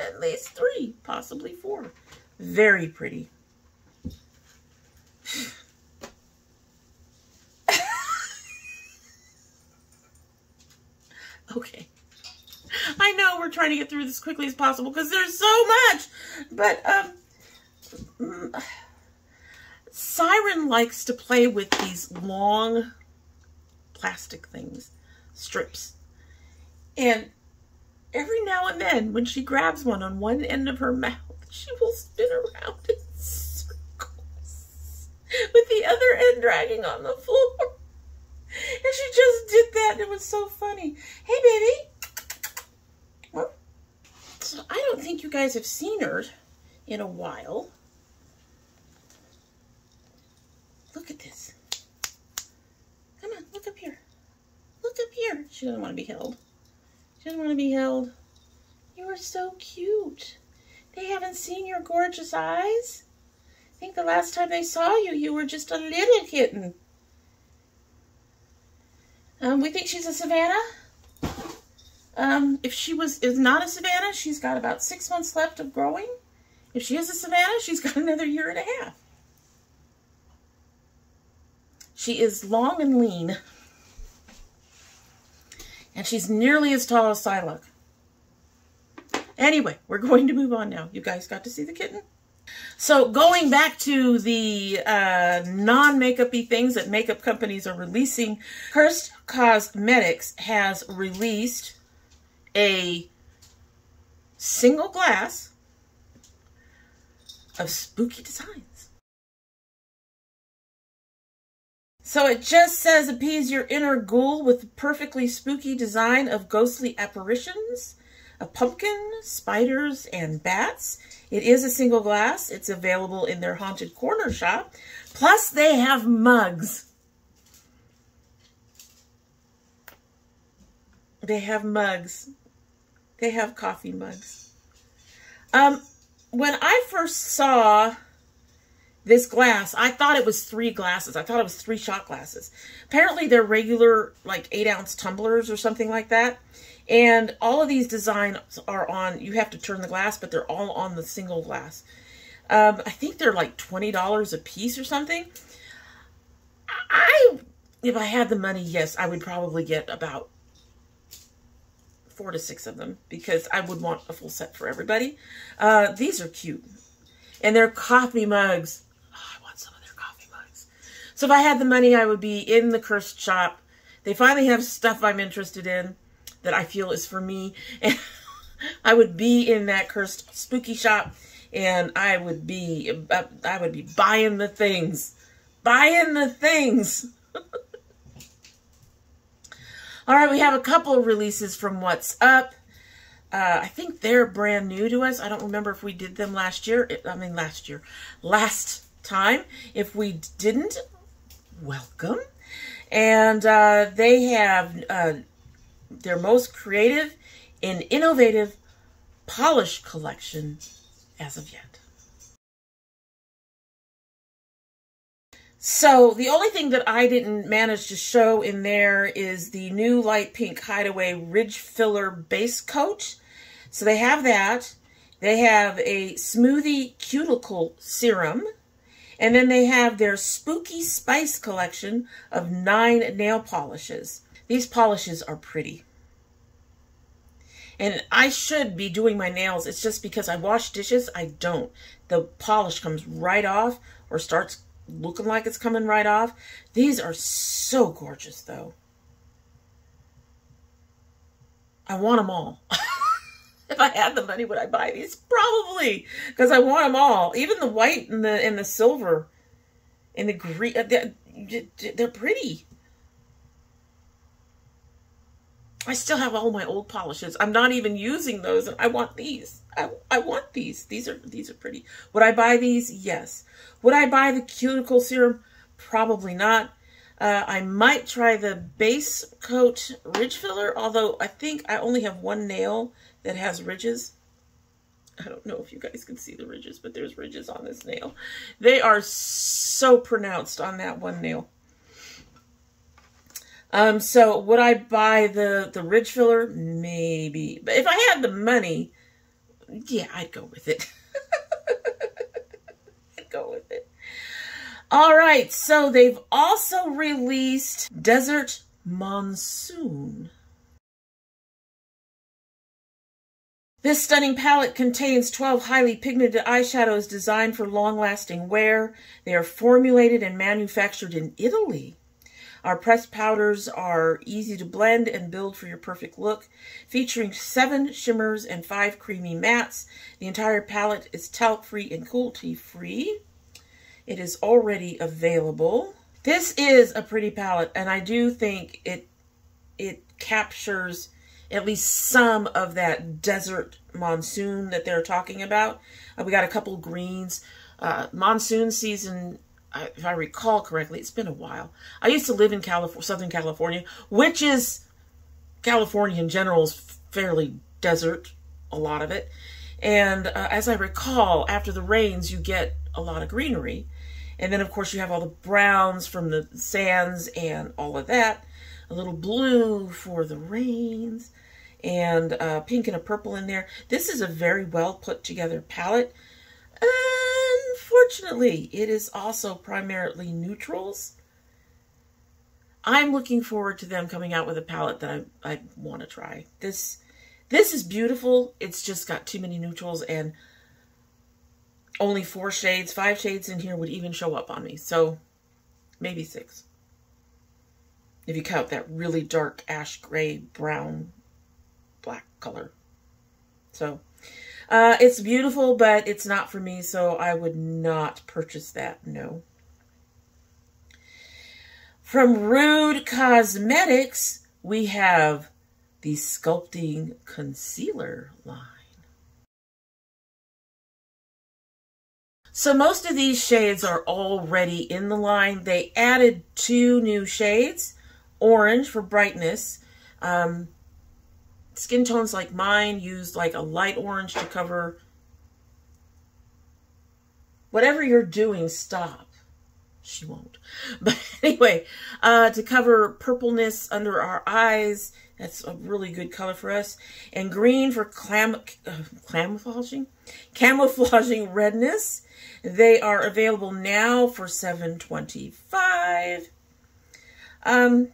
at least 3, possibly 4. Very pretty. Okay. I know we're trying to get through this as quickly as possible because there's so much. But Siren likes to play with these long plastic things, strips. And every now and then when she grabs one on one end of her mouth, she will spin around in circles with the other end dragging on the floor. And she just did that and it was so funny. Hey, baby. So I don't think you guys have seen her in a while. Look at this. Come on, look up here. Look up here. She doesn't want to be held. She doesn't want to be held. You are so cute. They haven't seen your gorgeous eyes. I think the last time they saw you, you were just a little kitten. We think she's a Savannah. If she is not a Savannah, she's got about 6 months left of growing. If she is a Savannah, she's got another 1.5 years. She is long and lean. And she's nearly as tall as Psylocke. Anyway, we're going to move on now. You guys got to see the kitten? So going back to the non-makeup-y things that makeup companies are releasing, Cursed Cosmetics has released a single glass of spooky designs. So it just says, appease your inner ghoul with a perfectly spooky design of ghostly apparitions, a pumpkin, spiders, and bats. It is a single glass. It's available in their Haunted Corner shop. Plus, they have mugs. They have mugs. They have coffee mugs. When I first saw this glass, I thought it was 3 glasses. I thought it was 3 shot glasses. Apparently, they're regular, like 8-ounce tumblers or something like that. And all of these designs are on, you have to turn the glass, but they're all on the single glass. I think they're like $20 a piece or something. If I had the money, yes, I would probably get about 4 to 6 of them because I would want a full set for everybody. These are cute. And they're coffee mugs. Oh, I want some of their coffee mugs. So if I had the money, I would be in the Cursed shop. They finally have stuff I'm interested in that I feel is for me. And I would be in that Cursed spooky shop and I would be buying the things. Buying the things. All right, we have a couple of releases from What's Up. I think they're brand new to us. I don't remember if we did them last time. If we didn't, welcome. And they have their most creative and innovative polish collection as of yet. So the only thing that I didn't manage to show in there is the new light pink Hideaway Ridge Filler Base Coat. So they have that. They have a Smoothie Cuticle Serum. And then they have their Spooky Spice collection of 9 nail polishes. These polishes are pretty. And I should be doing my nails. It's just because I wash dishes, I don't. The polish comes right off or starts looking like it's coming right off. These are so gorgeous, though. I want them all. If I had the money, would I buy these? Probably, because I want them all. Even the white and the silver and the green. They're pretty. I still have all my old polishes. I'm not even using those, and I want these. I want these. These are pretty. Would I buy these? Yes. Would I buy the cuticle serum? Probably not. I might try the base coat ridge filler, although I think I only have one nail that has ridges. I don't know if you guys can see the ridges, but there's ridges on this nail. They are so pronounced on that one nail. So would I buy the ridge filler? Maybe. But if I had the money, yeah, I'd go with it. I'd go with it. All right, so they've also released Desert Monsoon. This stunning palette contains 12 highly pigmented eyeshadows designed for long-lasting wear. They are formulated and manufactured in Italy. Our pressed powders are easy to blend and build for your perfect look, featuring 7 shimmers and 5 creamy mattes. The entire palette is talc-free and cruelty-free. It is already available. This is a pretty palette, and I do think it captures at least some of that desert monsoon that they're talking about. We got a couple greens. Monsoon season, if I recall correctly, it's been a while. I used to live in Southern California, which is, California in general is fairly desert, a lot of it. And as I recall, after the rains, you get a lot of greenery. And then, of course, you have all the browns from the sands and all of that. A little blue for the rains. And pink and a purple in there. This is a very well put together palette. Unfortunately, it is also primarily neutrals. I'm looking forward to them coming out with a palette that I want to try. This is beautiful. It's just got too many neutrals and only 4 shades. 5 shades in here would even show up on me. So maybe 6. If you count that really dark ash gray, brown, black color. So it's beautiful, but it's not for me, so I would not purchase that, no. From Rude Cosmetics, we have the Sculpting Concealer line. So most of these shades are already in the line. They added 2 new shades. Orange for brightness. Skin tones like mine used like a light orange to cover whatever you're doing. Stop. She won't. But anyway, to cover purpleness under our eyes. That's a really good color for us. And green for camouflaging redness. They are available now for $7.25.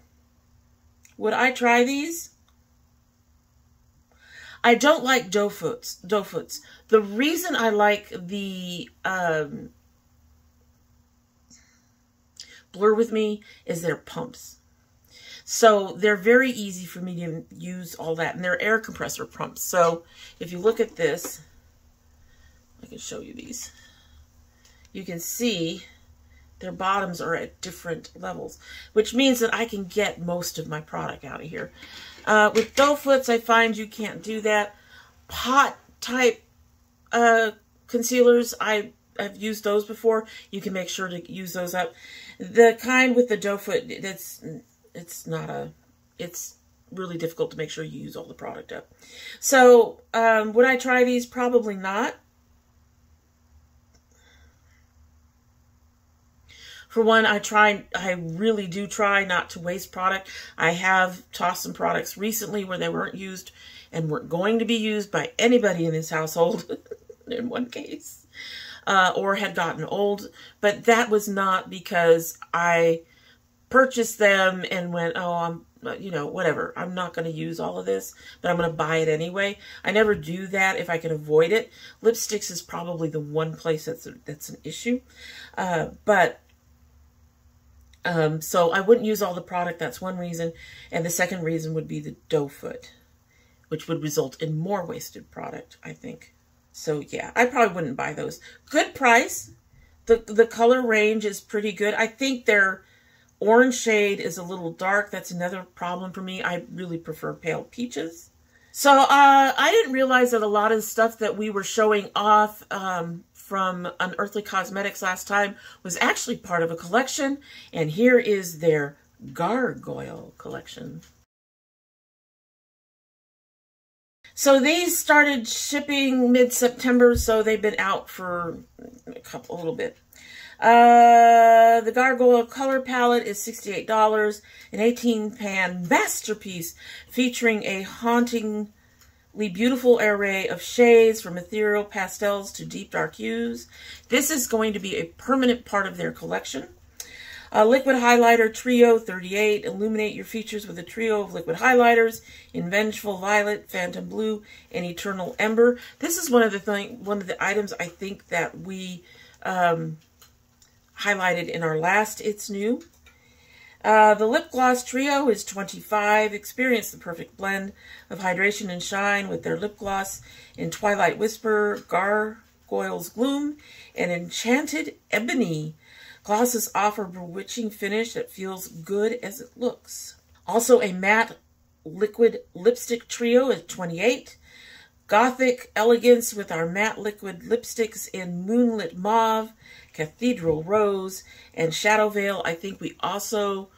Would I try these? I don't like doe foots. The reason I like the Blur With Me is their pumps. So they're very easy for me to use all that. And they're air compressor pumps. So if you look at this, I can show you these. You can see their bottoms are at different levels, which means that I can get most of my product out of here. With doe foots, I find you can't do that. Pot type concealers, I've used those before. You can make sure to use those up. The kind with the doe foot, it's really difficult to make sure you use all the product up. So would I try these? Probably not. For one, I really do try not to waste product. I have tossed some products recently where they weren't used and weren't going to be used by anybody in this household, in one case, or had gotten old. But that was not because I purchased them and went, oh, whatever. I'm not going to use all of this, but I'm going to buy it anyway. I never do that if I can avoid it. Lipsticks is probably the one place that's an issue. But So I wouldn't use all the product. That's one reason. And the second reason would be the doe foot, which would result in more wasted product, I think. So yeah, I probably wouldn't buy those. Good price. The color range is pretty good. I think their orange shade is a little dark. That's another problem for me. I really prefer pale peaches. So I didn't realize that a lot of the stuff that we were showing off from Unearthly Cosmetics last time was actually part of a collection. And here is their Gargoyle collection. So these started shipping mid-September, so they've been out for a little bit. The Gargoyle color palette is $68, an 18-pan masterpiece featuring a hauntingly beautiful array of shades from ethereal pastels to deep dark hues. This is going to be a permanent part of their collection. Liquid highlighter trio 38. Illuminate your features with a trio of liquid highlighters in Vengeful Violet, Phantom Blue, and Eternal Ember. This is one of the items I think that we highlighted in our last It's New. The lip gloss trio is $25. Experience the perfect blend of hydration and shine with their lip gloss in Twilight Whisper, Gargoyle's Gloom, and Enchanted Ebony. Glosses offer a bewitching finish that feels good as it looks. Also, a matte liquid lipstick trio at $28. Gothic elegance with our matte liquid lipsticks in Moonlit Mauve, Cathedral Rose, and Shadow Veil. I think we also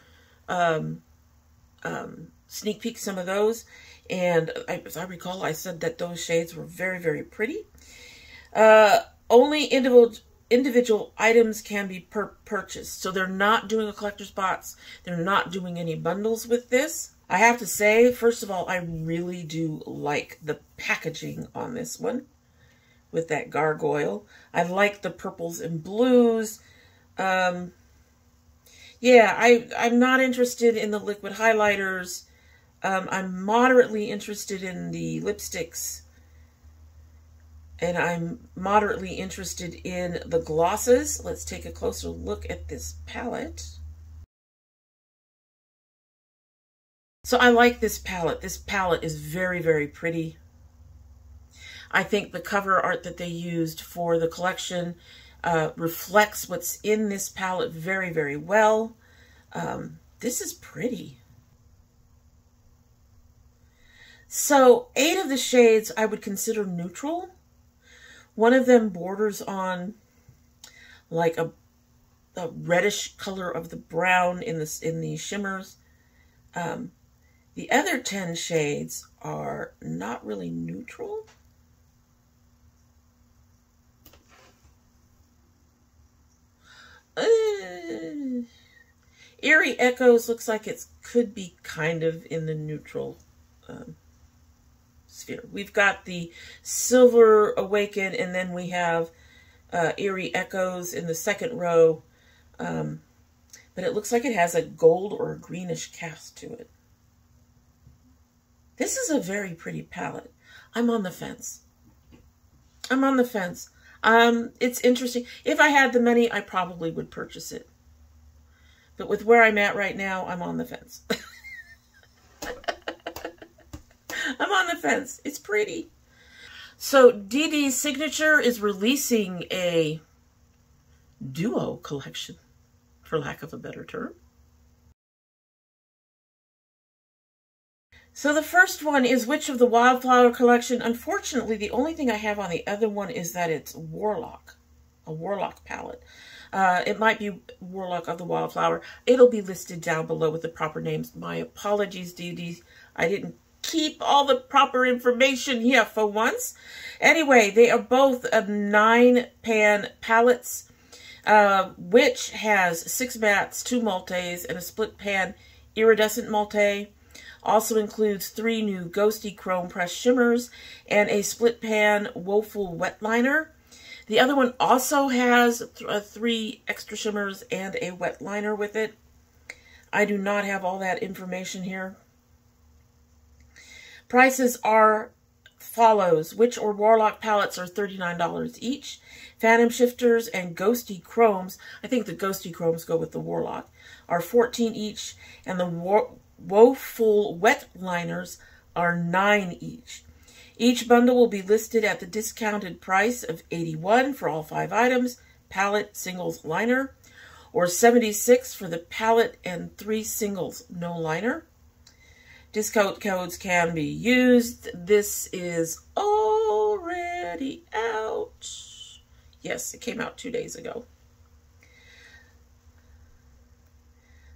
sneak peeked some of those. And as I recall, I said that those shades were very, very pretty. Only individual items can be purchased. So they're not doing a collector's box. They're not doing any bundles with this. I have to say, first of all, I really do like the packaging on this one with that gargoyle. I like the purples and blues. Yeah, I'm not interested in the liquid highlighters. I'm moderately interested in the lipsticks. And I'm moderately interested in the glosses. Let's take a closer look at this palette. So I like this palette. This palette is very, very pretty. I think the cover art that they used for the collection reflects what's in this palette very, very well. This is pretty. So 8 of the shades I would consider neutral. One of them borders on like a reddish color of the brown in the shimmers. The other 10 shades are not really neutral. Eerie Echoes looks like it could be kind of in the neutral sphere. We've got the Silver Awaken, and then we have Eerie Echoes in the second row. But it looks like it has a gold or a greenish cast to it. This is a very pretty palette. I'm on the fence. I'm on the fence. It's interesting. If I had the money, I probably would purchase it. But with where I'm at right now, I'm on the fence. I'm on the fence. It's pretty. So DD's Signature is releasing a duo collection, for lack of a better term. So the first one is Witch of the Wildflower collection. Unfortunately, the only thing I have on the other one is that it's Warlock, a Warlock palette. It might be Warlock of the Wildflower. It'll be listed down below with the proper names. My apologies, DD. I didn't keep all the proper information here for once. Anyway, they are both 9-pan palettes. Witch has 6 mattes, 2 multis, and a split pan iridescent multi. Also includes 3 new Ghosty Chrome Pressed Shimmers and a split pan Woeful Wet Liner. The other one also has 3 extra shimmers and a wet liner with it. I do not have all that information here. Prices are follows. Witch or Warlock palettes are $39 each. Phantom Shifters and Ghosty Chromes, I think the Ghosty Chromes go with the Warlock, are $14 each. And the Woeful Wet Liners are $9 each. Each bundle will be listed at the discounted price of $81 for all 5 items, palette, singles, liner, or $76 for the palette and 3 singles, no liner. Discount codes can be used. This is already out. Yes, it came out 2 days ago.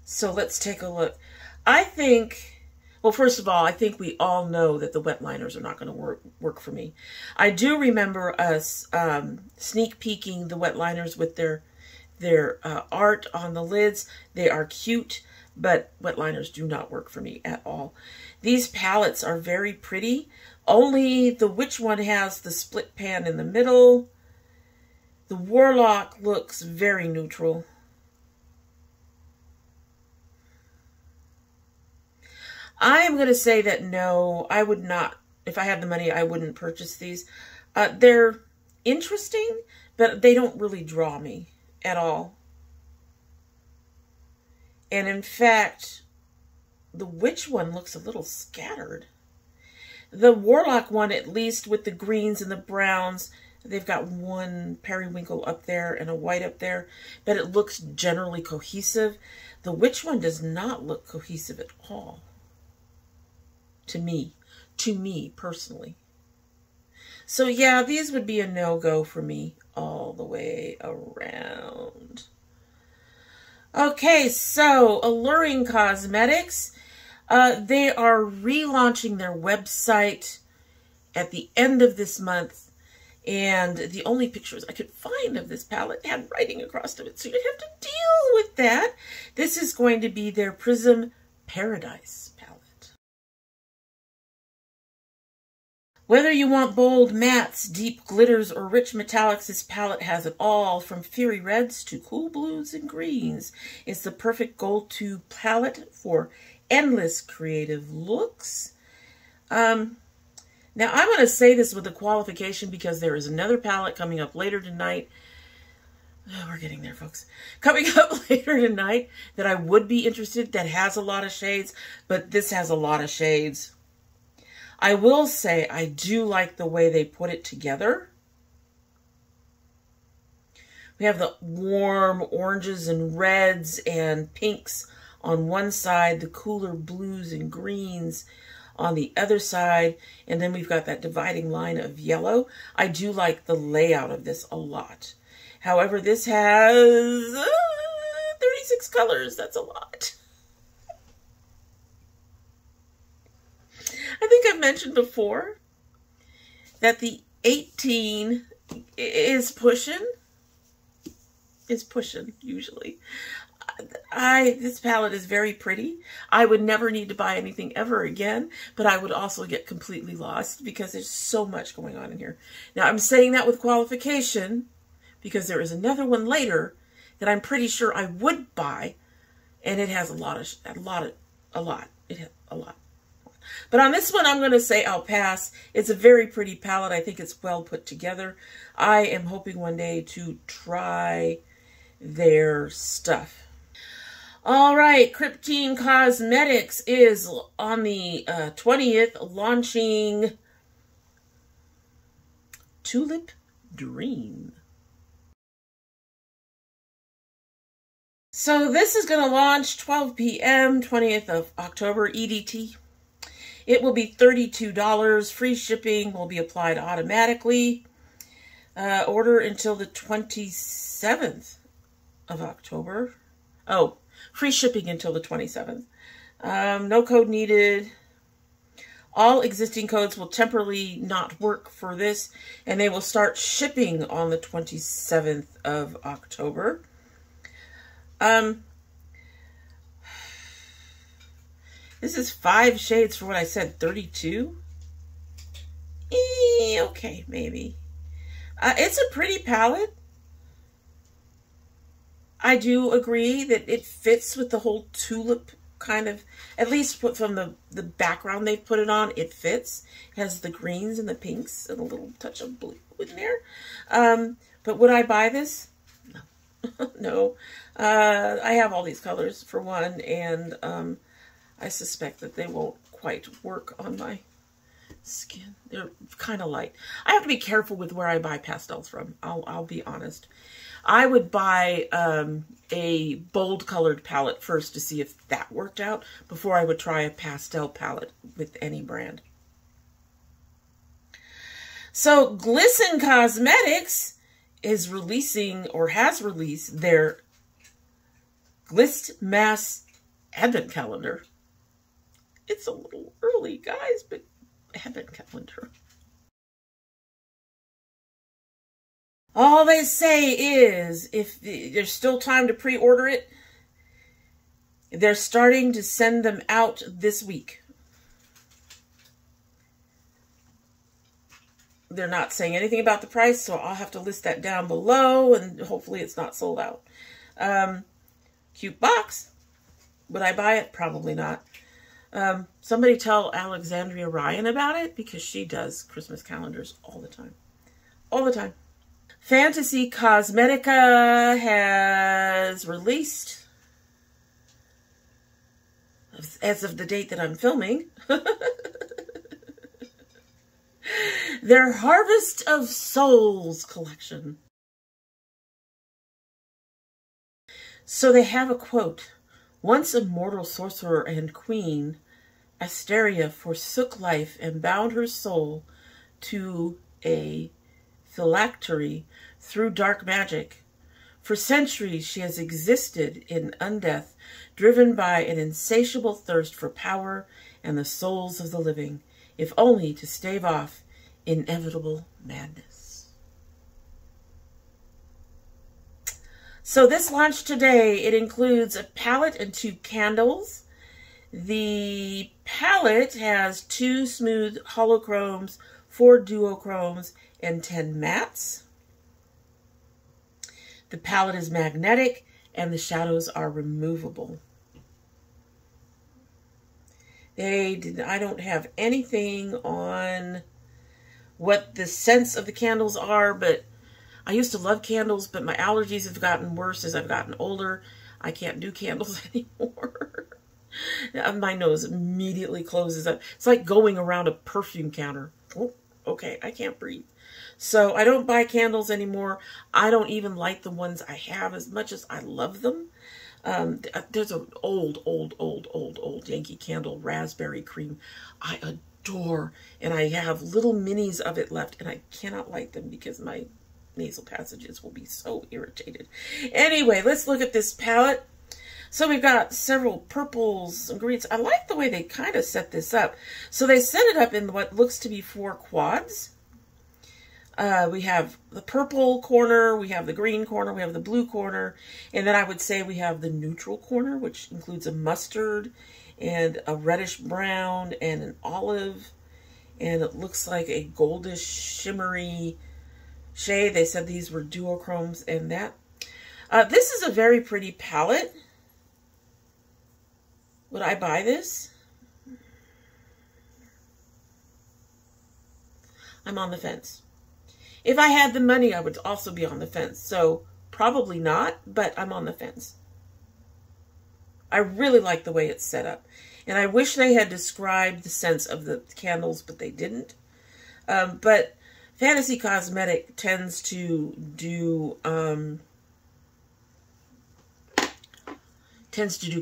So let's take a look. I think, well, first of all, I think we all know that the wet liners are not going to work for me. I do remember us sneak peeking the wet liners with their art on the lids. They are cute, but wet liners do not work for me at all. These palettes are very pretty. Only the Witch one has the split pan in the middle. The Warlock looks very neutral. I am going to say that no, I would not, if I had the money, I wouldn't purchase these. They're interesting, but they don't really draw me at all. And in fact, the Witch one looks a little scattered. The Warlock one, at least with the greens and the browns, they've got one periwinkle up there and a white up there, but it looks generally cohesive. The Witch one does not look cohesive at all. To me personally. So yeah, these would be a no-go for me all the way around. Okay, so Alluring Cosmetics, they are relaunching their website at the end of this month, and the only pictures I could find of this palette had writing across it, so you'd have to deal with that. This is going to be their Prism Paradise palette. Whether you want bold mattes, deep glitters, or rich metallics, this palette has it all, from fiery reds to cool blues and greens. It's the perfect go-to palette for endless creative looks. Now, I'm going to say this with a qualification because there is another palette coming up later tonight. Oh, we're getting there, folks. Coming up later tonight that I would be interested, that has a lot of shades, but this has a lot of shades. I will say I do like the way they put it together. We have the warm oranges and reds and pinks on one side, the cooler blues and greens on the other side, and then we've got that dividing line of yellow. I do like the layout of this a lot. However, this has 36 colors. That's a lot. I think I've mentioned before that the 18 is pushing. Usually. This palette is very pretty. I would never need to buy anything ever again, but I would also get completely lost because there's so much going on in here. Now, I'm saying that with qualification because there is another one later that I'm pretty sure I would buy, and it has a lot. It has a lot. But on this one, I'm going to say I'll pass. It's a very pretty palette. I think it's well put together. I am hoping one day to try their stuff. All right, Cryptine Cosmetics is on the 20th launching Tulip Dream. So this is going to launch 12 p.m., 20th of October, EDT. It will be $32. Free shipping will be applied automatically. Order until the 27th of October. Oh, free shipping until the 27th. No code needed. All existing codes will temporarily not work for this, and they will start shipping on the 27th of October. This is 5 shades for what I said, 32? Okay, maybe. It's a pretty palette. I do agree that it fits with the whole tulip kind of, at least from the background they've put it on, it fits. It has the greens and the pinks and a little touch of blue in there. But would I buy this? No. No. I have all these colors for one, and I suspect that they won't quite work on my skin. They're kind of light. I have to be careful with where I buy pastels from. I'll be honest. I would buy a bold colored palette first to see if that worked out before I would try a pastel palette with any brand. So Glisten Cosmetics is releasing, or has released, their Glist Mass Advent Calendar. It's a little early, guys, but Advent Calendar. All they say is, if there's still time to pre-order it, they're starting to send them out this week. They're not saying anything about the price, so I'll have to list that down below, and hopefully it's not sold out. Cute box. Would I buy it? Probably not. Somebody tell Alexandria Ryan about it, because she does Christmas calendars all the time. All the time. Fantasy Cosmetica has released, as of the date that I'm filming, their Harvest of Souls collection. So they have a quote. Once a mortal sorcerer and queen, Asteria forsook life and bound her soul to a phylactery through dark magic. For centuries she has existed in undeath, driven by an insatiable thirst for power and the souls of the living, if only to stave off inevitable madness. So this launched today. It includes a palette and 2 candles. The palette has 2 smooth holochromes, 4 duochromes, and 10 mattes. The palette is magnetic and the shadows are removable. I don't have anything on what the scents of the candles are, but I used to love candles, but my allergies have gotten worse as I've gotten older. I can't do candles anymore. My nose immediately closes up. It's like going around a perfume counter. Oh, okay, I can't breathe. So I don't buy candles anymore. I don't even like the ones I have as much as I love them. There's an old Yankee Candle raspberry cream I adore, and I have little minis of it left, and I cannot light them because my nasal passages will be so irritated. Anyway, let's look at this palette. So we've got several purples, some greens. I like the way they kind of set this up. So they set it up in what looks to be 4 quads. We have the purple corner, we have the green corner, we have the blue corner, and then I would say we have the neutral corner, which includes a mustard and a reddish brown and an olive, and it looks like a goldish shimmery shade. They said these were duochromes and that. This is a very pretty palette. Would I buy this? I'm on the fence. If I had the money, I would also be on the fence. So probably not, but I'm on the fence. I really like the way it's set up. And I wish they had described the scents of the candles, but they didn't. But Fantasy Cosmetic tends to do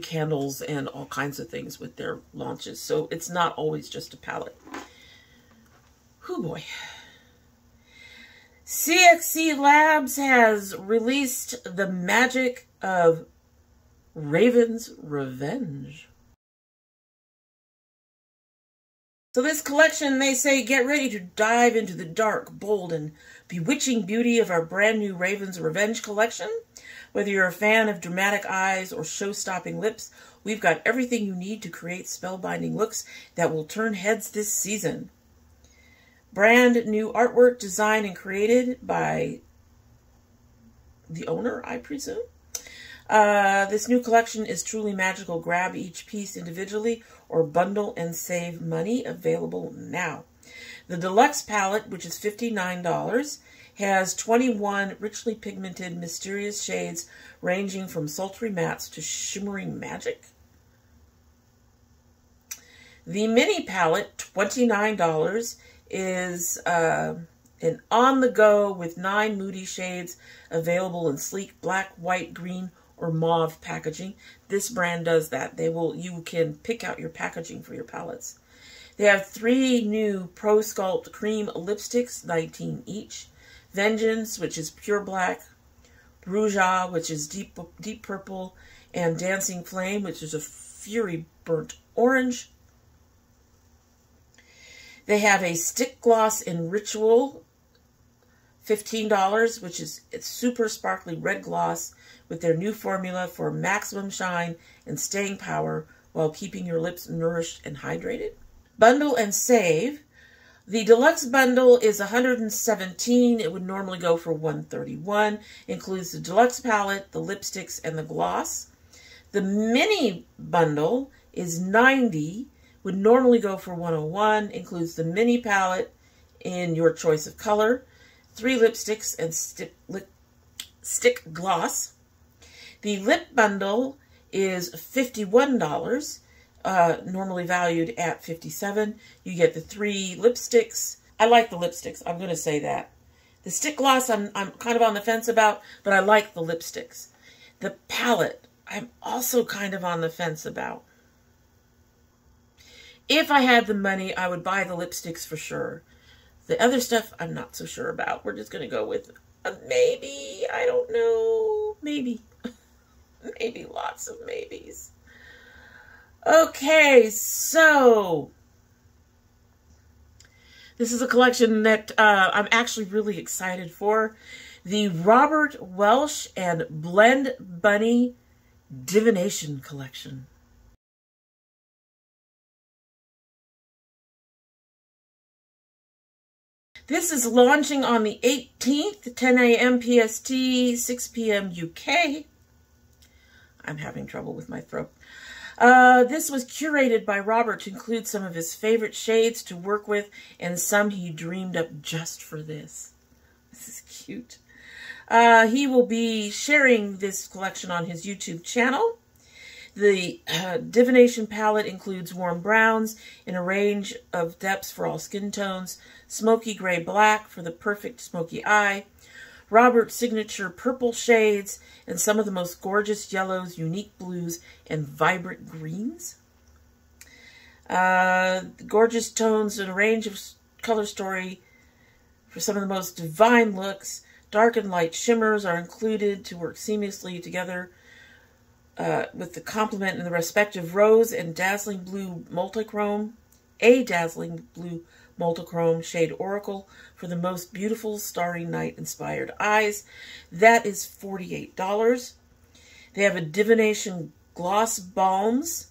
candles and all kinds of things with their launches. So it's not always just a palette. Whew, boy. CXC Labs has released The Magic of Raven's Revenge. So this collection, they say, get ready to dive into the dark, bold, and bewitching beauty of our brand new Raven's Revenge collection. Whether you're a fan of dramatic eyes or show-stopping lips, we've got everything you need to create spellbinding looks that will turn heads this season. Brand new artwork designed and created by the owner, I presume. This new collection is truly magical. Grab each piece individually or bundle and save money. Available now. The deluxe palette, which is $59, has 21 richly pigmented mysterious shades ranging from sultry mattes to shimmering magic. The mini palette, $29, is an on-the-go with 9 moody shades available in sleek black, white, green, or mauve packaging. This brand does that. You can pick out your packaging for your palettes. They have 3 new Pro Sculpt cream lipsticks, $19 each. Vengeance, which is pure black. Rouja, which is deep purple. And Dancing Flame, which is a fury burnt orange. They have a stick gloss in Ritual, $15, which is it's super sparkly red gloss with their new formula for maximum shine and staying power while keeping your lips nourished and hydrated. Bundle and save. The deluxe bundle is $117. It would normally go for $131. Includes the deluxe palette, the lipsticks, and the gloss. The mini bundle is $90. Would normally go for $101. Includes the mini palette in your choice of color, 3 lipsticks, and stick gloss. The lip bundle is $51, normally valued at $57. You get the 3 lipsticks. I like the lipsticks. I'm going to say that. The stick gloss I'm kind of on the fence about, but I like the lipsticks. The palette I'm also kind of on the fence about. If I had the money, I would buy the lipsticks for sure. The other stuff, I'm not so sure about. We're just going to go with a maybe. I don't know. Maybe. Maybe lots of maybes. Okay, so this is a collection that I'm actually really excited for. The Robert Welsh and Blend Bunny Divination collection. This is launching on the 18th, 10 a.m. PST, 6 p.m. UK. I'm having trouble with my throat. This was curated by Robert to include some of his favorite shades to work with and some he dreamed up just for this. This is cute. He will be sharing this collection on his YouTube channel. The Divination palette includes warm browns in a range of depths for all skin tones, smoky gray black for the perfect smoky eye, Robert's signature purple shades, and some of the most gorgeous yellows, unique blues, and vibrant greens. Gorgeous tones in a range of color story for some of the most divine looks. Dark and light shimmers are included to work seamlessly together with the complement in the respective rose and dazzling blue multichrome, shade Oracle for the most beautiful starry night inspired eyes. That is $48. They have a Divination gloss balms,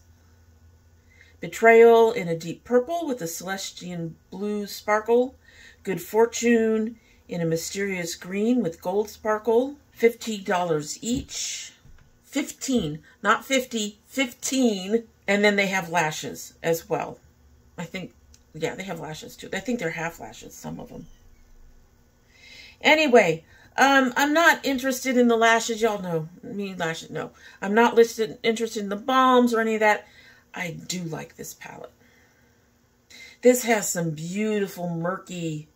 Betrayal in a deep purple with a celestial blue sparkle, Good Fortune in a mysterious green with gold sparkle, $15 each. 15, not 50, 15. And then they have lashes as well. I think, yeah, they have lashes too. I think they're half lashes, some of them. Anyway, I'm not interested in the lashes. Y'all know me, lashes, no. I'm not interested in the balms or any of that. I do like this palette. This has some beautiful murky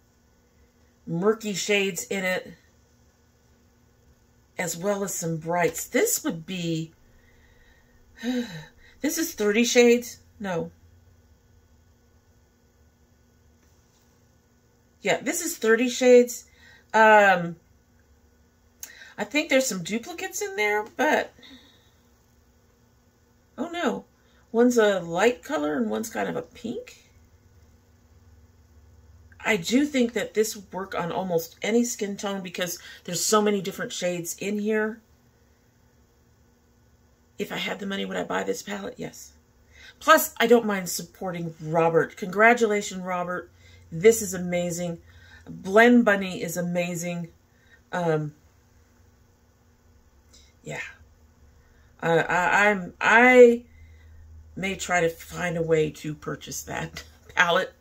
shades in it, as well as some brights. This would be, this is 30 shades? No. Yeah, this is 30 shades. I think there's some duplicates in there, but, oh no. One's a light color and one's kind of a pink. I do think that this would work on almost any skin tone because there's so many different shades in here. If I had the money, would I buy this palette? Yes. Plus, I don't mind supporting Robert. Congratulations, Robert. This is amazing. Blend Bunny is amazing. Yeah. I may try to find a way to purchase that palette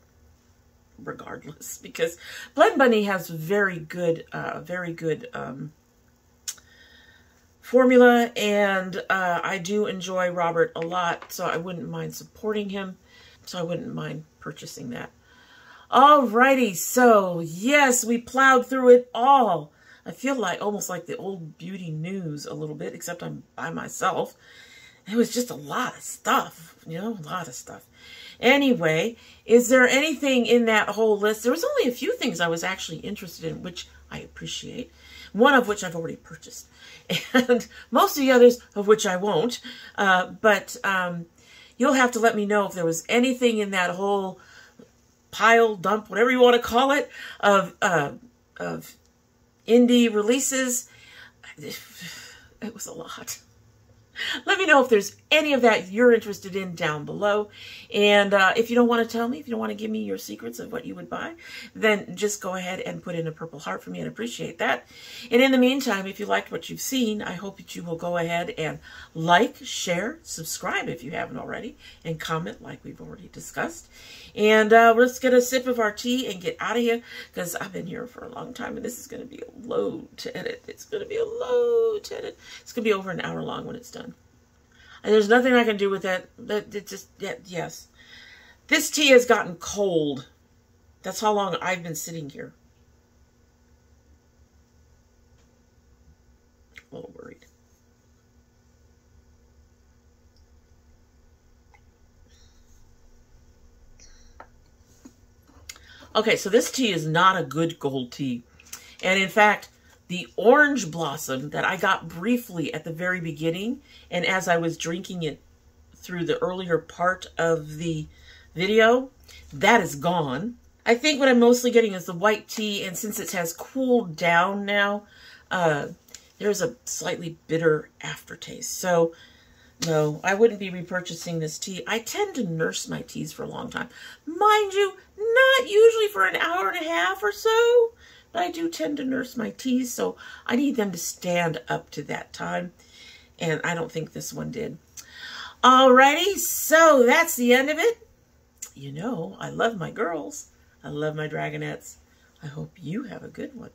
regardless, because Blend Bunny has very good formula, and I do enjoy Robert a lot, so I wouldn't mind supporting him, so I wouldn't mind purchasing that. Alrighty, so yes, we plowed through it all. I feel like almost like the old beauty news a little bit, except I'm by myself. It was just a lot of stuff, you know, a lot of stuff. Anyway, is there anything in that whole list? There was only a few things I was actually interested in, which I appreciate. One of which I've already purchased, and most of the others of which I won't. But you'll have to let me know if there was anything in that whole pile, dump, whatever you want to call it, of indie releases. It was a lot. Let me know if there's any of that you're interested in down below. And if you don't want to tell me, if you don't want to give me your secrets of what you would buy, then just go ahead and put in a purple heart for me. I'd appreciate that. And in the meantime, if you liked what you've seen, I hope that you will go ahead and like, share, subscribe if you haven't already, and comment like we've already discussed. And let's get a sip of our tea and get out of here, because I've been here for a long time, and this is going to be a load to edit. It's going to be a load to edit. It's going to be over an hour long when it's done. And there's nothing I can do with that. It just, yes. This tea has gotten cold. That's how long I've been sitting here. A little worried. Okay, so this tea is not a good gold tea. And in fact, the orange blossom that I got briefly at the very beginning, and as I was drinking it through the earlier part of the video, that is gone. I think what I'm mostly getting is the white tea, and since it has cooled down now, there's a slightly bitter aftertaste. So, no, I wouldn't be repurchasing this tea. I tend to nurse my teas for a long time. Mind you, not usually for an hour and a half or so, but I do tend to nurse my teas, so I need them to stand up to that time, and I don't think this one did. Alrighty, so that's the end of it. You know, I love my girls. I love my dragonettes. I hope you have a good one.